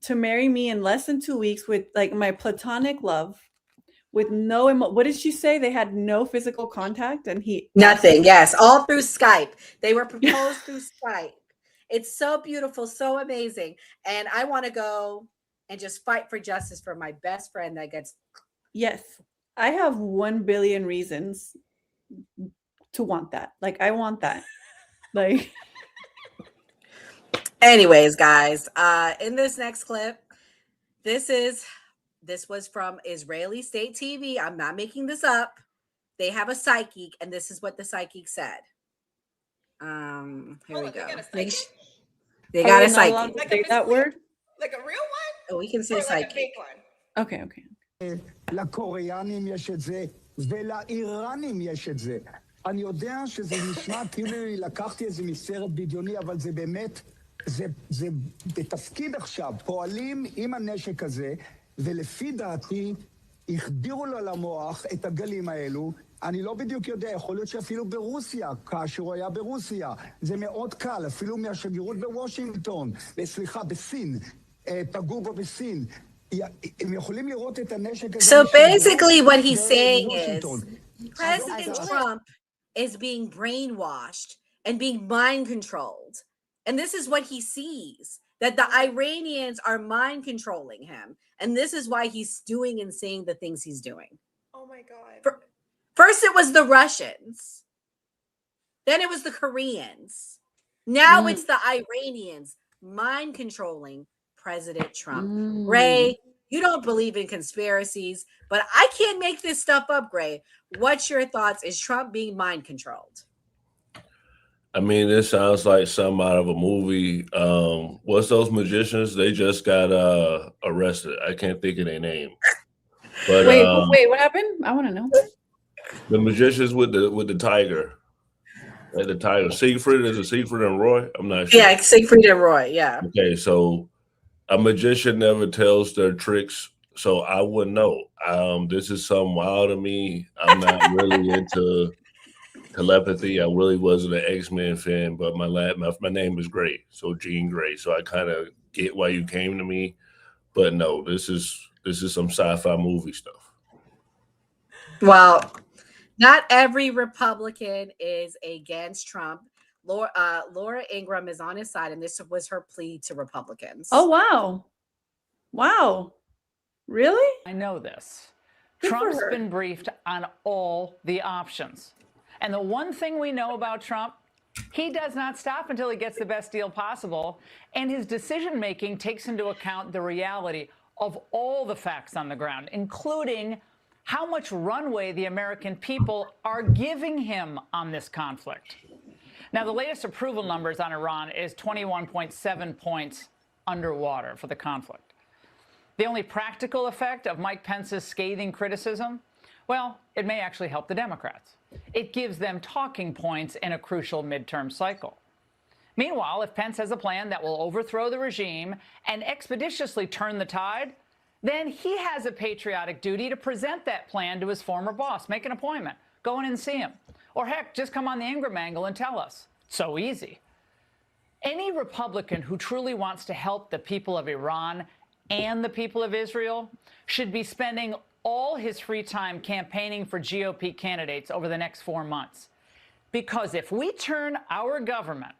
to marry me in less than 2 weeks with like my platonic love with no what did she say? They had no physical contact and nothing. Yes, all through Skype. They were proposed through Skype. It's so beautiful, so amazing. And I want to go and just fight for justice for my best friend that gets. Yes, I have 1 billion reasons to want that. Like, I want that. Like, anyways, guys, in this next clip, this was from Israeli State TV. I'm not making this up. They have a psychic, and this is what the psychic said. Here we go. They got a psychic. Say that word? Like a real one? Oh, we can say psychic. Like a fake one. Okay. לקוריאנים יש את זה, ולאיראנים יש את זה. אני יודע שזה נשמע כאילו לקחתי איזה מסרט בדיוני, אבל זה באמת, זה בתפקיד עכשיו, פועלים עם הנשק הזה, ולפי דעתי, החדירו לו למוח את הגלים האלו. אני לא בדיוק יודע, יכול להיות שאפילו ברוסיה, כאשר הוא היה ברוסיה, זה מאוד קל, אפילו מהשגרירות בוושינגטון, סליחה, בסין. פגעו בו בסין. הם יכולים לראות את הנשק הזה. So basically what he's saying is בוושינגטון. President Trump is being brainwashed and being mind controlled. And this is what he sees, that the Iranians are mind controlling him. And this is why he's doing and saying the things he's doing. Oh my God. First, it was the Russians. Then it was the Koreans. Now it's the Iranians mind controlling President Trump. Ray, you don't believe in conspiracies, but I can't make this stuff up, Gray. What's your thoughts? Is Trump being mind controlled? I mean, this sounds like something out of a movie. What's those magicians? They just got arrested. I can't think of their name. But wait, what happened? I want to know. the magicians with the tiger. Like the tiger. Siegfried, is it Siegfried and Roy? I'm not sure. Yeah, Siegfried and Roy, yeah. Okay, so a magician never tells their tricks, so I wouldn't know. This is something wild to me. I'm not really into telepathy. I really wasn't an X-Men fan, but my name is Gray, so Jean Grey. So I kind of get why you came to me, but no, this is some sci-fi movie stuff. Well, not every Republican is against Trump. Laura Ingraham is on his side, and this was her plea to Republicans. Oh, wow. Wow. Really? I know this. Good for Trump's her. been briefed on all the options. And the one thing we know about Trump, he does not stop until he gets the best deal possible. And his decision-making takes into account the reality of all the facts on the ground, including how much runway the American people are giving him on this conflict. Now, the latest approval numbers on Iran is 21.7 points underwater for the conflict. The only practical effect of Mike Pence's scathing criticism, well, it may actually help the Democrats. It gives them talking points in a crucial midterm cycle. Meanwhile, if Pence has a plan that will overthrow the regime and expeditiously turn the tide, then he has a patriotic duty to present that plan to his former boss. Make an appointment. Go in and see him. Or heck, just come on the Ingram angle and tell us. So easy. Any Republican who truly wants to help the people of Iran and the people of Israel should be spending all his free time campaigning for GOP candidates over the next 4 months. Because if we turn our government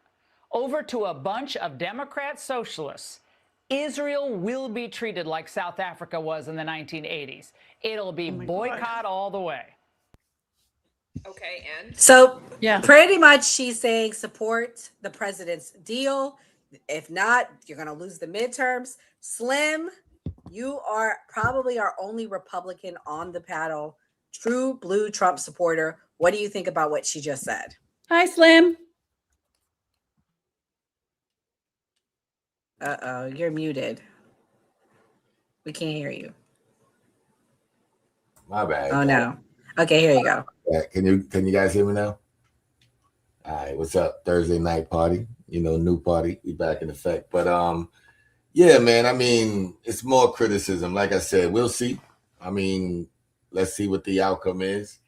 over to a bunch of Democrat socialists, Israel will be treated like South Africa was in the 1980s. It'll be boycott all the way. Okay, and So pretty much she's saying support the president's deal. If not, you're going to lose the midterms. Slim, you are probably our only Republican on the panel, true blue Trump supporter. What do you think about what she just said? Hi, Slim. Uh-oh, you're muted. We can't hear you. My bad. Oh, no. Okay, here you go. Yeah, can you guys hear me now? All right, what's up? Thursday night party, new party. We back in effect. But yeah, man, I mean, it's more criticism. Like I said, we'll see. I mean, let's see what the outcome is.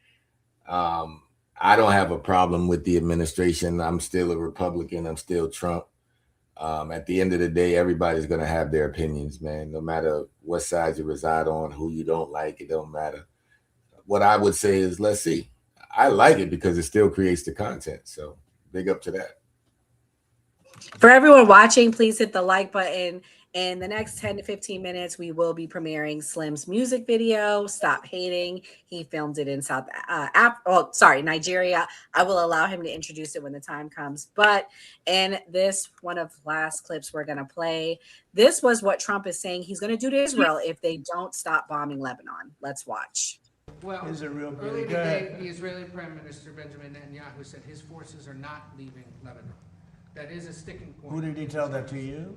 I don't have a problem with the administration. I'm still a Republican. I'm still Trump. At the end of the day, everybody's going to have their opinions, man. No matter what side you reside on, who you don't like, it don't matter. What I would say is, let's see. I like it because it still creates the content. So big up to that. For everyone watching, please hit the like button. In the next 10 to 15 minutes, we will be premiering Slim's music video, Stop Hating. He filmed it in Nigeria. I will allow him to introduce it when the time comes. But in this one of the last clips we're going to play, this was what Trump is saying he's going to do to Israel if they don't stop bombing Lebanon. Let's watch. Well, earlier today, the Israeli Prime Minister Benjamin Netanyahu said his forces are not leaving Lebanon. That is a sticking point. Who did he tell that to you?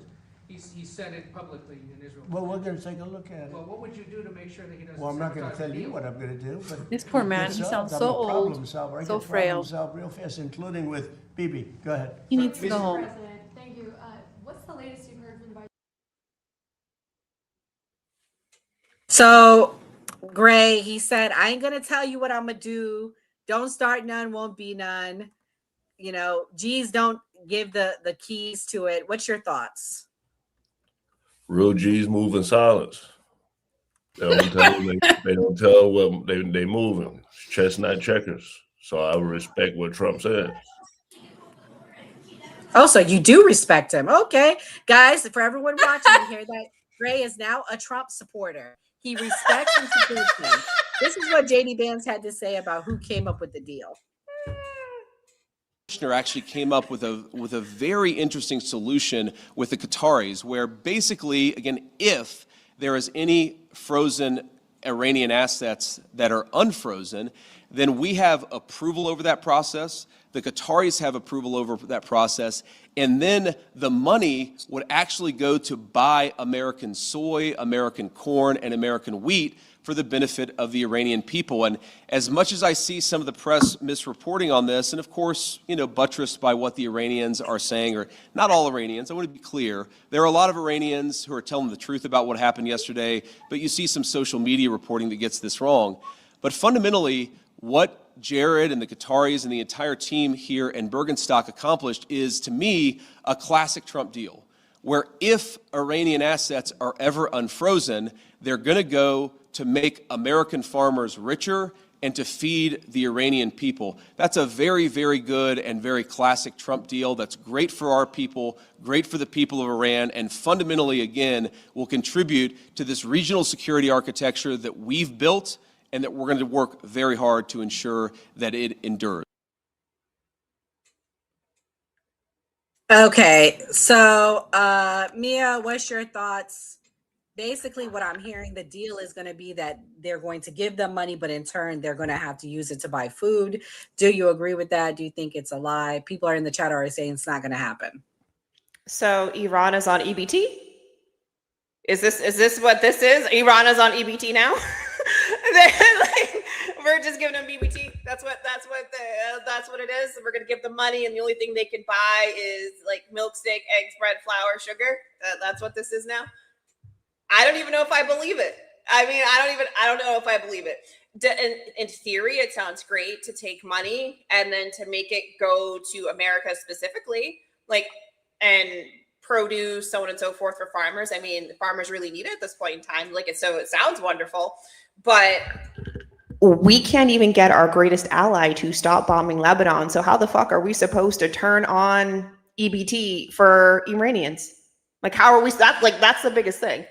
He said it publicly in Israel. Well, we're going to take a look at it. Well, what would you do to make sure that he doesn't? Well, I'm not going to tell you what I'm going to do. But This poor man, he sounds so old, so frail. Solve real fast, including with Bibi. Go ahead. He needs to go home. President, thank you. What's the latest you've heard from the Vice? So, Gray, he said, I ain't going to tell you what I'm going to do. Don't start none, won't be none. G's don't give the keys to it. What's your thoughts? Real G's move in silence. They don't tell they don't tell what they moving. Chestnut checkers. So I respect what Trump says. Oh, so you do respect him. Okay. Guys, for everyone watching, you hear that Gray is now a Trump supporter. He respects and supports him. This is what JD Vance had to say about who came up with the deal. Actually came up with a very interesting solution with the Qataris, where basically, again, if there is any frozen Iranian assets that are unfrozen, then we have approval over that process. The Qataris have approval over that process. And then the money would actually go to buy American soy, American corn, and American wheat for the benefit of the Iranian people. And as much as I see some of the press misreporting on this, and of course, buttressed by what the Iranians are saying, or not all Iranians, I want to be clear, there are a lot of Iranians who are telling the truth about what happened yesterday, but you see some social media reporting that gets this wrong. But fundamentally, what Jared and the Qataris and the entire team here in Bergenstock accomplished is, to me, a classic Trump deal, where if Iranian assets are ever unfrozen, they're going to go to make American farmers richer and to feed the Iranian people. That's a very, very good and very classic Trump deal that's great for our people, great for the people of Iran, and fundamentally, again, will contribute to this regional security architecture that we've built and that we're going to work very hard to ensure that it endures. Okay, so Mia, what's your thoughts? Basically, what I'm hearing, the deal is going to be that they're going to give them money, but in turn, they're going to have to use it to buy food. Do you agree with that? Do you think it's a lie? People are in the chat already saying it's not going to happen. So Iran is on EBT? Is this what this is? Iran is on EBT now? We're just giving them EBT. That's what it is. We're gonna give them money, and the only thing they can buy is like milk, steak, eggs, bread, flour, sugar. That's what this is now. I don't even know if I believe it. I mean, I don't know if I believe it. In theory, it sounds great to take money and then to make it go to America specifically, and produce, so on and so forth for farmers. I mean, farmers really need it at this point in time. So it sounds wonderful, but we can't even get our greatest ally to stop bombing Lebanon. So how the fuck are we supposed to turn on EBT for Iranians? How are we? That's the biggest thing.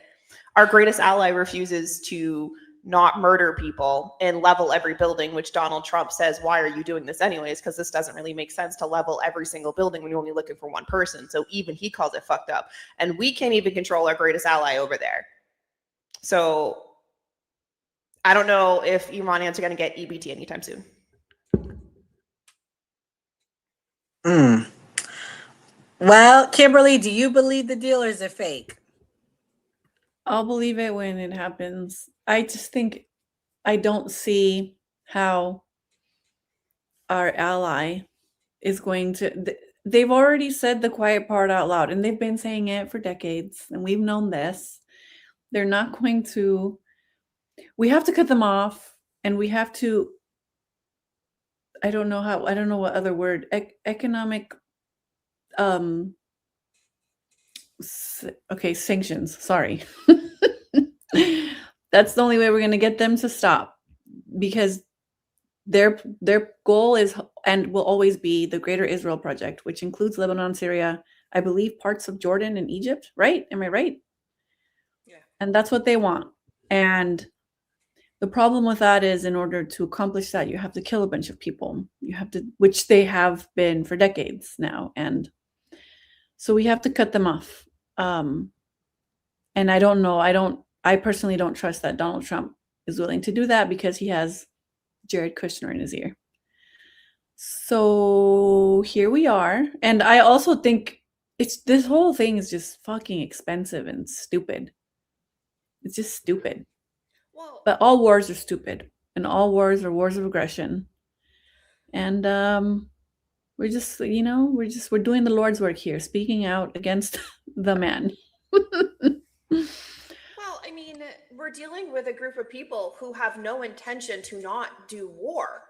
Our greatest ally refuses to not murder people and level every building, which Donald Trump says, why are you doing this anyways? Because this doesn't really make sense to level every single building when you're only looking for one person. So even he calls it fucked up. And we can't even control our greatest ally over there. So I don't know if Iranians are going to get EBT anytime soon. Well, Kimberly, do you believe the deal or is it fake? I'll believe it when it happens. I just think I don't see how our ally is going to. They've already said the quiet part out loud, and they've been saying it for decades, and we've known this. They're not going to. We have to cut them off, and we have to. I don't know what other word. Economic. Okay, sanctions. Sorry. That's the only way we're going to get them to stop, because their goal is and will always be the Greater Israel Project, which includes Lebanon, Syria, I believe parts of Jordan and Egypt, right? Am I right? Yeah. And that's what they want. And the problem with that is, in order to accomplish that, you have to kill a bunch of people. You have to, which they have been for decades now. And so we have to cut them off. And I don't know. I personally don't trust that Donald Trump is willing to do that, because he has Jared Kushner in his ear. So here we are. And I also think this whole thing is just fucking expensive and stupid. It's just stupid. Well, but all wars are stupid, and all wars are wars of aggression. And we're just, we're doing the Lord's work here, speaking out against the man. Well, I mean, we're dealing with a group of people who have no intention to not do war.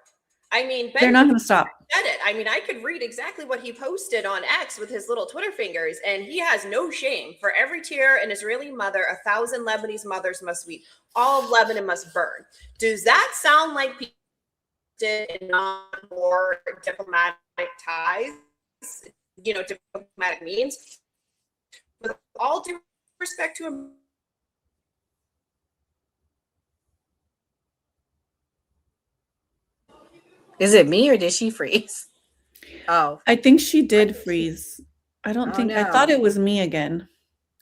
I mean, They're not going to stop. said it. I mean, I could read exactly what he posted on X with his little Twitter fingers, and he has no shame. For every tear an Israeli mother, 1,000 Lebanese mothers must weep. All of Lebanon must burn. Does that sound like people in non-war diplomatic ties? You know, diplomatic means? With all due respect to him. Is it me or did she freeze? Oh, I think she did freeze. I don't think I thought it was me again.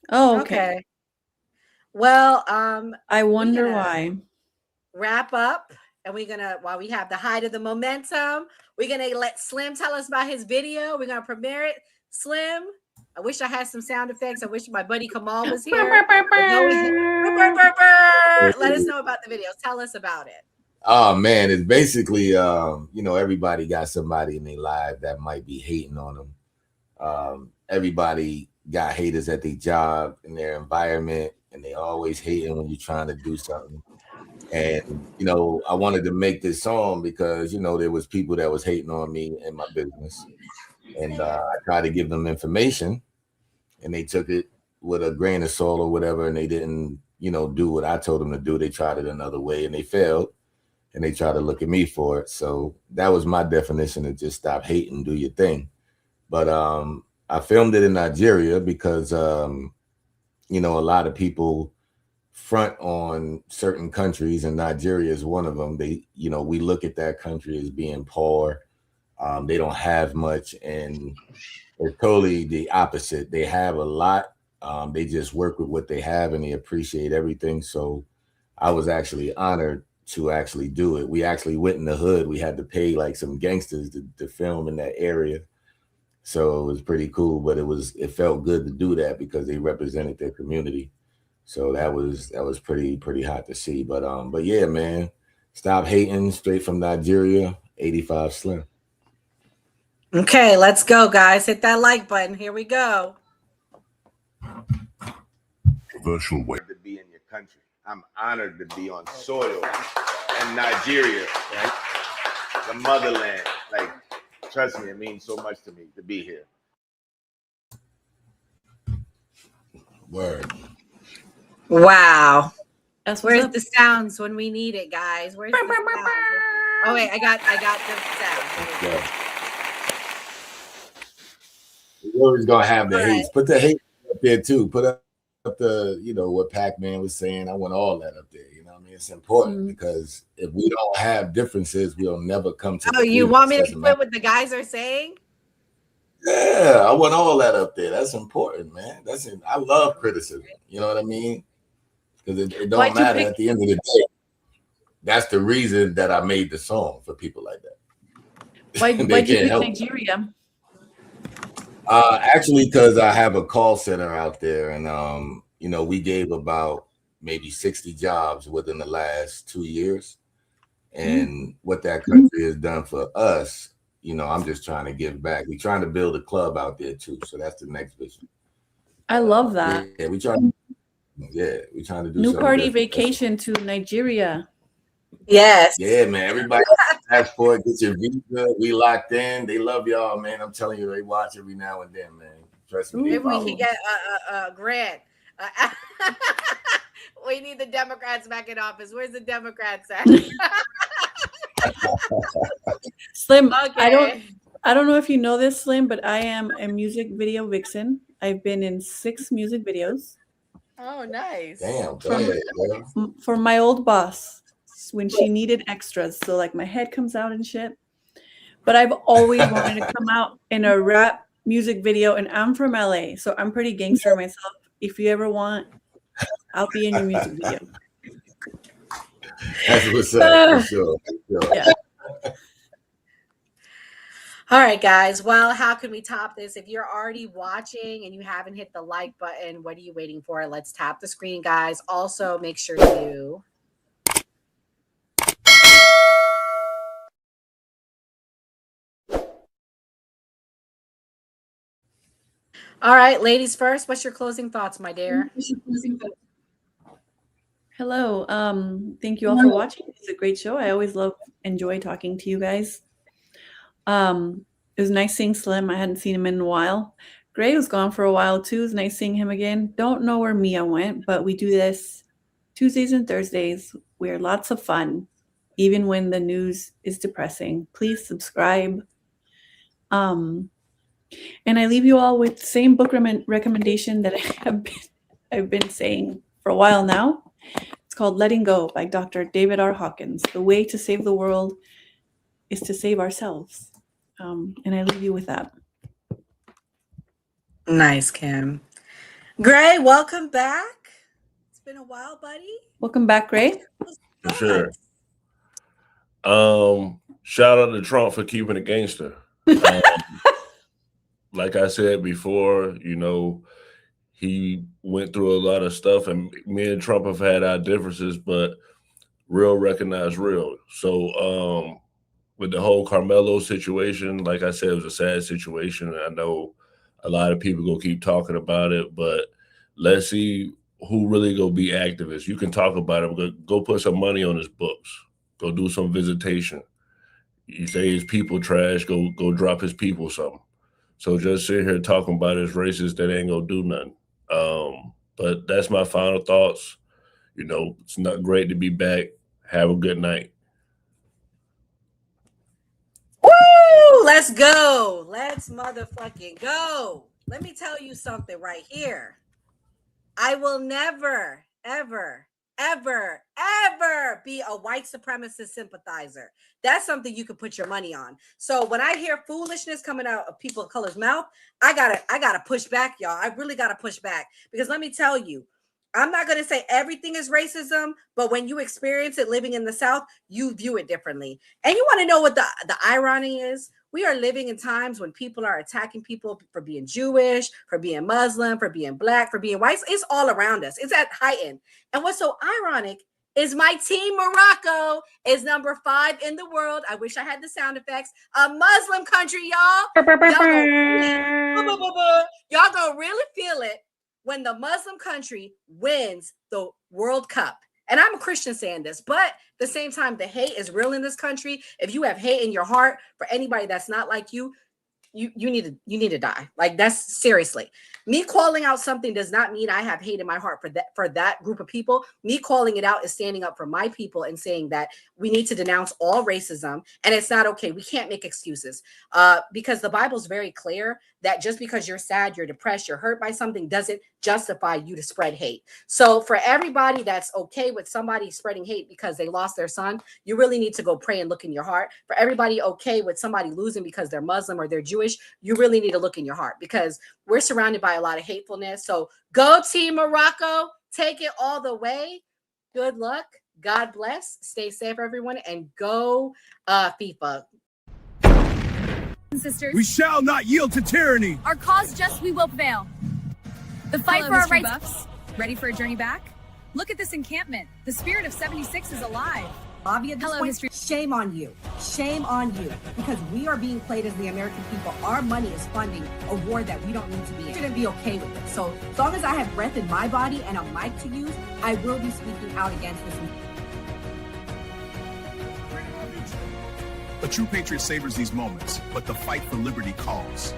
Oh, okay. Well, I wonder why. Wrap up, and we're gonna, while we have the height of the momentum, we're gonna let Slim tell us about his video. We're gonna premiere it. Slim, I wish I had some sound effects. I wish my buddy Kamal was here. Let us know about the video. Tell us about it. Oh man, it's basically you know, everybody got somebody in their life that might be hating on them. Everybody got haters at their job, in their environment, and they always hating when you're trying to do something. And you know, I wanted to make this song because you know there was people that was hating on me and my business, and I tried to give them information, and they took it with a grain of salt or whatever, and they didn't, you know, do what I told them to do. They tried it another way, and they failed. And they try to look at me for it. So that was my definition of just stop hating, do your thing. But I filmed it in Nigeria because, you know, a lot of people front on certain countries, and Nigeria is one of them. They, you know, we look at that country as being poor. They don't have much, and it's totally the opposite. They have a lot. They just work with what they have, and they appreciate everything. So I was actually honored to actually do it. We actually went in the hood. We had to pay like some gangsters to film in that area. So it was pretty cool, but it felt good to do that because they represented their community. So that was pretty hot to see. But yeah, man, stop hating, straight from Nigeria, 85 Slim. Okay, let's go, guys. Hit that like button. Here we go. Controversial way to be in your country. I'm honored to be on soil in Nigeria, right? The motherland. Like, trust me, it means so much to me to be here. Word. Wow. Where's up. the sounds when we need it, guys? Where's the sounds? Oh wait, I got the sound. Yeah. We're always gonna have the hate. Put the hate up there too. Put up the, you know, what Pac-Man was saying. I want all that up there. You know what I mean? It's important because if we don't have differences, we'll never come to. Oh, you want me to put what the guys are saying? Yeah, I want all that up there. That's important, man. I love criticism. You know what I mean? Because it don't matter at the end of the day. That's the reason that I made the song for people like that. Why'd you pick Nigeria? Actually, because I have a call center out there, and you know, we gave about maybe 60 jobs within the last 2 years. And what that country has done for us, you know, I'm just trying to give back. We're trying to build a club out there too. So that's the next vision. I love that. Yeah, we're trying to do New party different. vacation to Nigeria. Yes. Yeah, man. Everybody passport, get your visa. We locked in. They love y'all, man. I'm telling you, they watch every now and then, man. Trust me. Maybe we can get a grant. We need the Democrats back in office. Where's the Democrats at? Slim, Okay. I don't know if you know this, Slim, but I am a music video vixen. I've been in 6 music videos. Oh, nice. Damn, go ahead, girl. For my old boss when she needed extras. So like my head comes out and shit. But I've always wanted to come out in a rap music video, and I'm from LA, so I'm pretty gangster myself. If you ever want, I'll be in your music video. That's what's up, for sure. Yeah. All right, guys. Well, how can we top this? If you're already watching and you haven't hit the like button, what are you waiting for? Let's tap the screen, guys. Also, make sure you All right, ladies first. What's your closing thoughts, my dear? Hello. Thank you all for watching. It's a great show. I always love enjoy talking to you guys. It was nice seeing Slim. I hadn't seen him in a while. Gray was gone for a while too. It was nice seeing him again. Don't know where Mia went, but we do this Tuesdays and Thursdays. We're lots of fun, even when the news is depressing. Please subscribe. And I leave you all with the same book recommendation that I've been saying for a while now. It's called Letting Go by Dr. David R. Hawkins. The way to save the world is to save ourselves. And I leave you with that. Nice, Kim. Gray, welcome back. It's been a while, buddy. Welcome back, Gray. For sure. Shout out to Trump for keeping it gangster. Like I said before, you know, he went through a lot of stuff, and me and Trump have had our differences, but real recognize real. So with the whole Karmelo situation, like I said, it was a sad situation. And I know a lot of people gonna keep talking about it, but let's see who really gonna be activists. You can talk about it, go put some money on his books, go do some visitation. You say his people trash, go drop his people something. So just sit here talking about his racist, that ain't gonna do nothing. But that's my final thoughts. You know, it's not great to be back. Have a good night. Woo! Let's go. Let's motherfucking go. Let me tell you something right here. I will never, ever, ever, ever be a white supremacist sympathizer. That's something you can put your money on. So when I hear foolishness coming out of people of color's mouth, I gotta push back, y'all. I really gotta push back, because let me tell you, I'm not going to say everything is racism, but when you experience it living in the South, you view it differently. And you want to know what the irony is? We are living in times when people are attacking people for being Jewish, for being Muslim, for being Black, for being white. It's all around us. It's at heightened. And what's so ironic is my team, Morocco, is number 5 in the world. I wish I had the sound effects. A Muslim country, y'all. Y'all gonna really feel it when the Muslim country wins the World Cup. And I'm a Christian saying this, but at the same time, the hate is real in this country. If you have hate in your heart for anybody that's not like you, you need to die. Like, that's seriously. Me calling out something does not mean I have hate in my heart for that group of people. Me calling it out is standing up for my people and saying that we need to denounce all racism, and it's not okay. We can't make excuses because the Bible's very clear that just because you're sad, you're depressed, you're hurt by something doesn't justify you to spread hate. So for everybody that's okay with somebody spreading hate because they lost their son, you really need to go pray and look in your heart. For everybody okay with somebody losing because they're Muslim or they're Jewish, you really need to look in your heart, because we're surrounded by a lot of hatefulness. So go Team Morocco, take it all the way. Good luck. God bless. Stay safe, everyone, and go FIFA. Sisters, we shall not yield to tyranny. Our cause just, we will prevail. The fight Hello, for our history rights. Buffs. Ready for a journey back? Look at this encampment. The spirit of 76 is alive. Bobby, at this Hello, point, history. shame on you. Shame on you. Because we are being played as the American people. Our money is funding a war that we don't need to be in. We shouldn't be okay with it. So as long as I have breath in my body and a mic to use, I will be speaking out against this. A true patriot savors these moments, but the fight for liberty calls.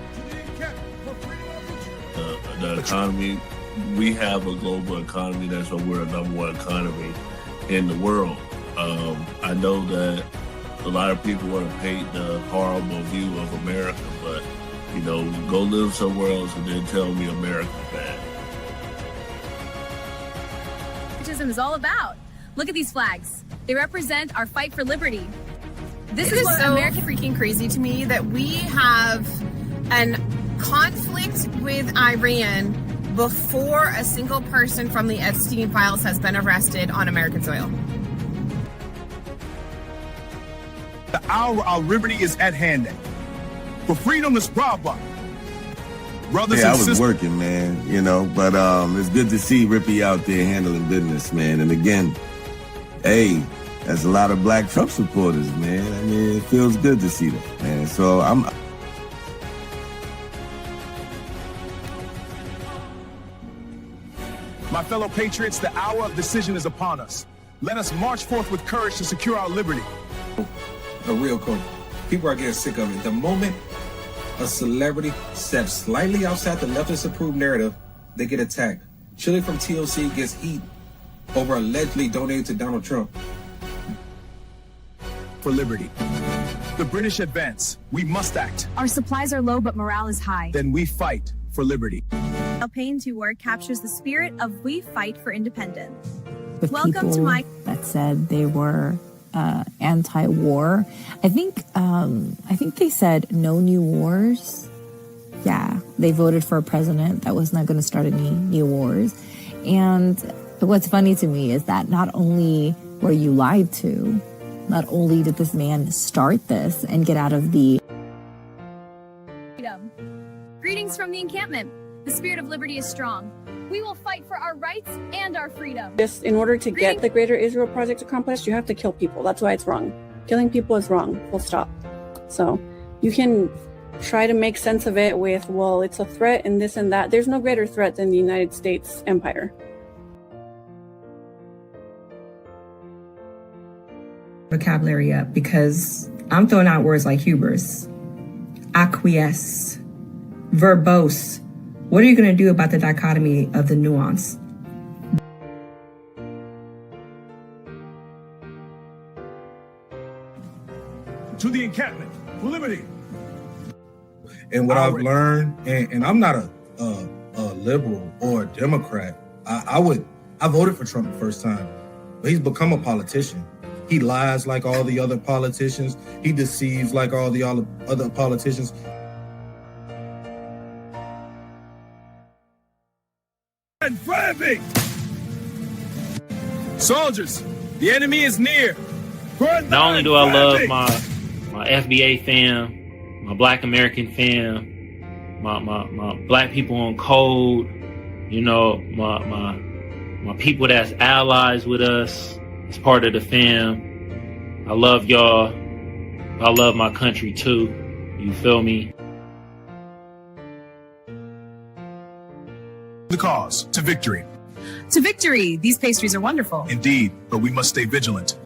The economy, we have a global economy. That's why we're the #1 economy in the world. I know that a lot of people want to paint the horrible view of America, but, you know, go live somewhere else and then tell me America's bad. Patriotism is all about. Look at these flags. They represent our fight for liberty. This is so American. freaking crazy to me that we have an conflict with Iran before a single person from the Epstein files has been arrested on American soil. The hour of liberty is at hand. For freedom is brava. Brothers I and was sisters. working, man, you know, but it's good to see Rippy out there handling business, man. And again, hey, there's a lot of Black Trump supporters, man. I mean, it feels good to see them, man. So My fellow patriots, the hour of decision is upon us. Let us march forth with courage to secure our liberty. a real Cody. People are getting sick of it. The moment a celebrity steps slightly outside the leftist approved narrative, they get attacked. Chili from TLC gets heat over allegedly donating to Donald Trump. For liberty. The British advance. We must act. Our supplies are low, but morale is high. Then we fight for liberty. Alpayne Tour captures the spirit of We Fight for Independence. With Welcome to my that said they were anti-war. I think they said no new wars. Yeah, they voted for a president that was not going to start any new wars. And what's funny to me is that not only were you lied to, not only did this man start this and get out of the freedom. Greetings from the encampment. The spirit of liberty is strong. We will fight for our rights and our freedom. Just in order to get the Greater Israel Project accomplished, you have to kill people. That's why it's wrong. Killing people is wrong. Full stop. So you can try to make sense of it with, well, it's a threat and this and that. There's no greater threat than the United States empire. Vocabulary up, because I'm throwing out words like hubris, acquiesce, verbose. What are you going to do about the dichotomy of the nuance? To the encampment for liberty. And what I've learned, and I'm not a liberal or a Democrat. I voted for Trump the first time, but he's become a politician. He lies like all the other politicians. He deceives like all the other politicians. And flaming! Soldiers, the enemy is near. Not only do I love my FBA fam, my Black American fam, my Black people on code, you know, my people that's allies with us, as part of the fam. I love y'all. I love my country too. You feel me? The cause to victory. To victory. These pastries are wonderful. Indeed, but we must stay vigilant.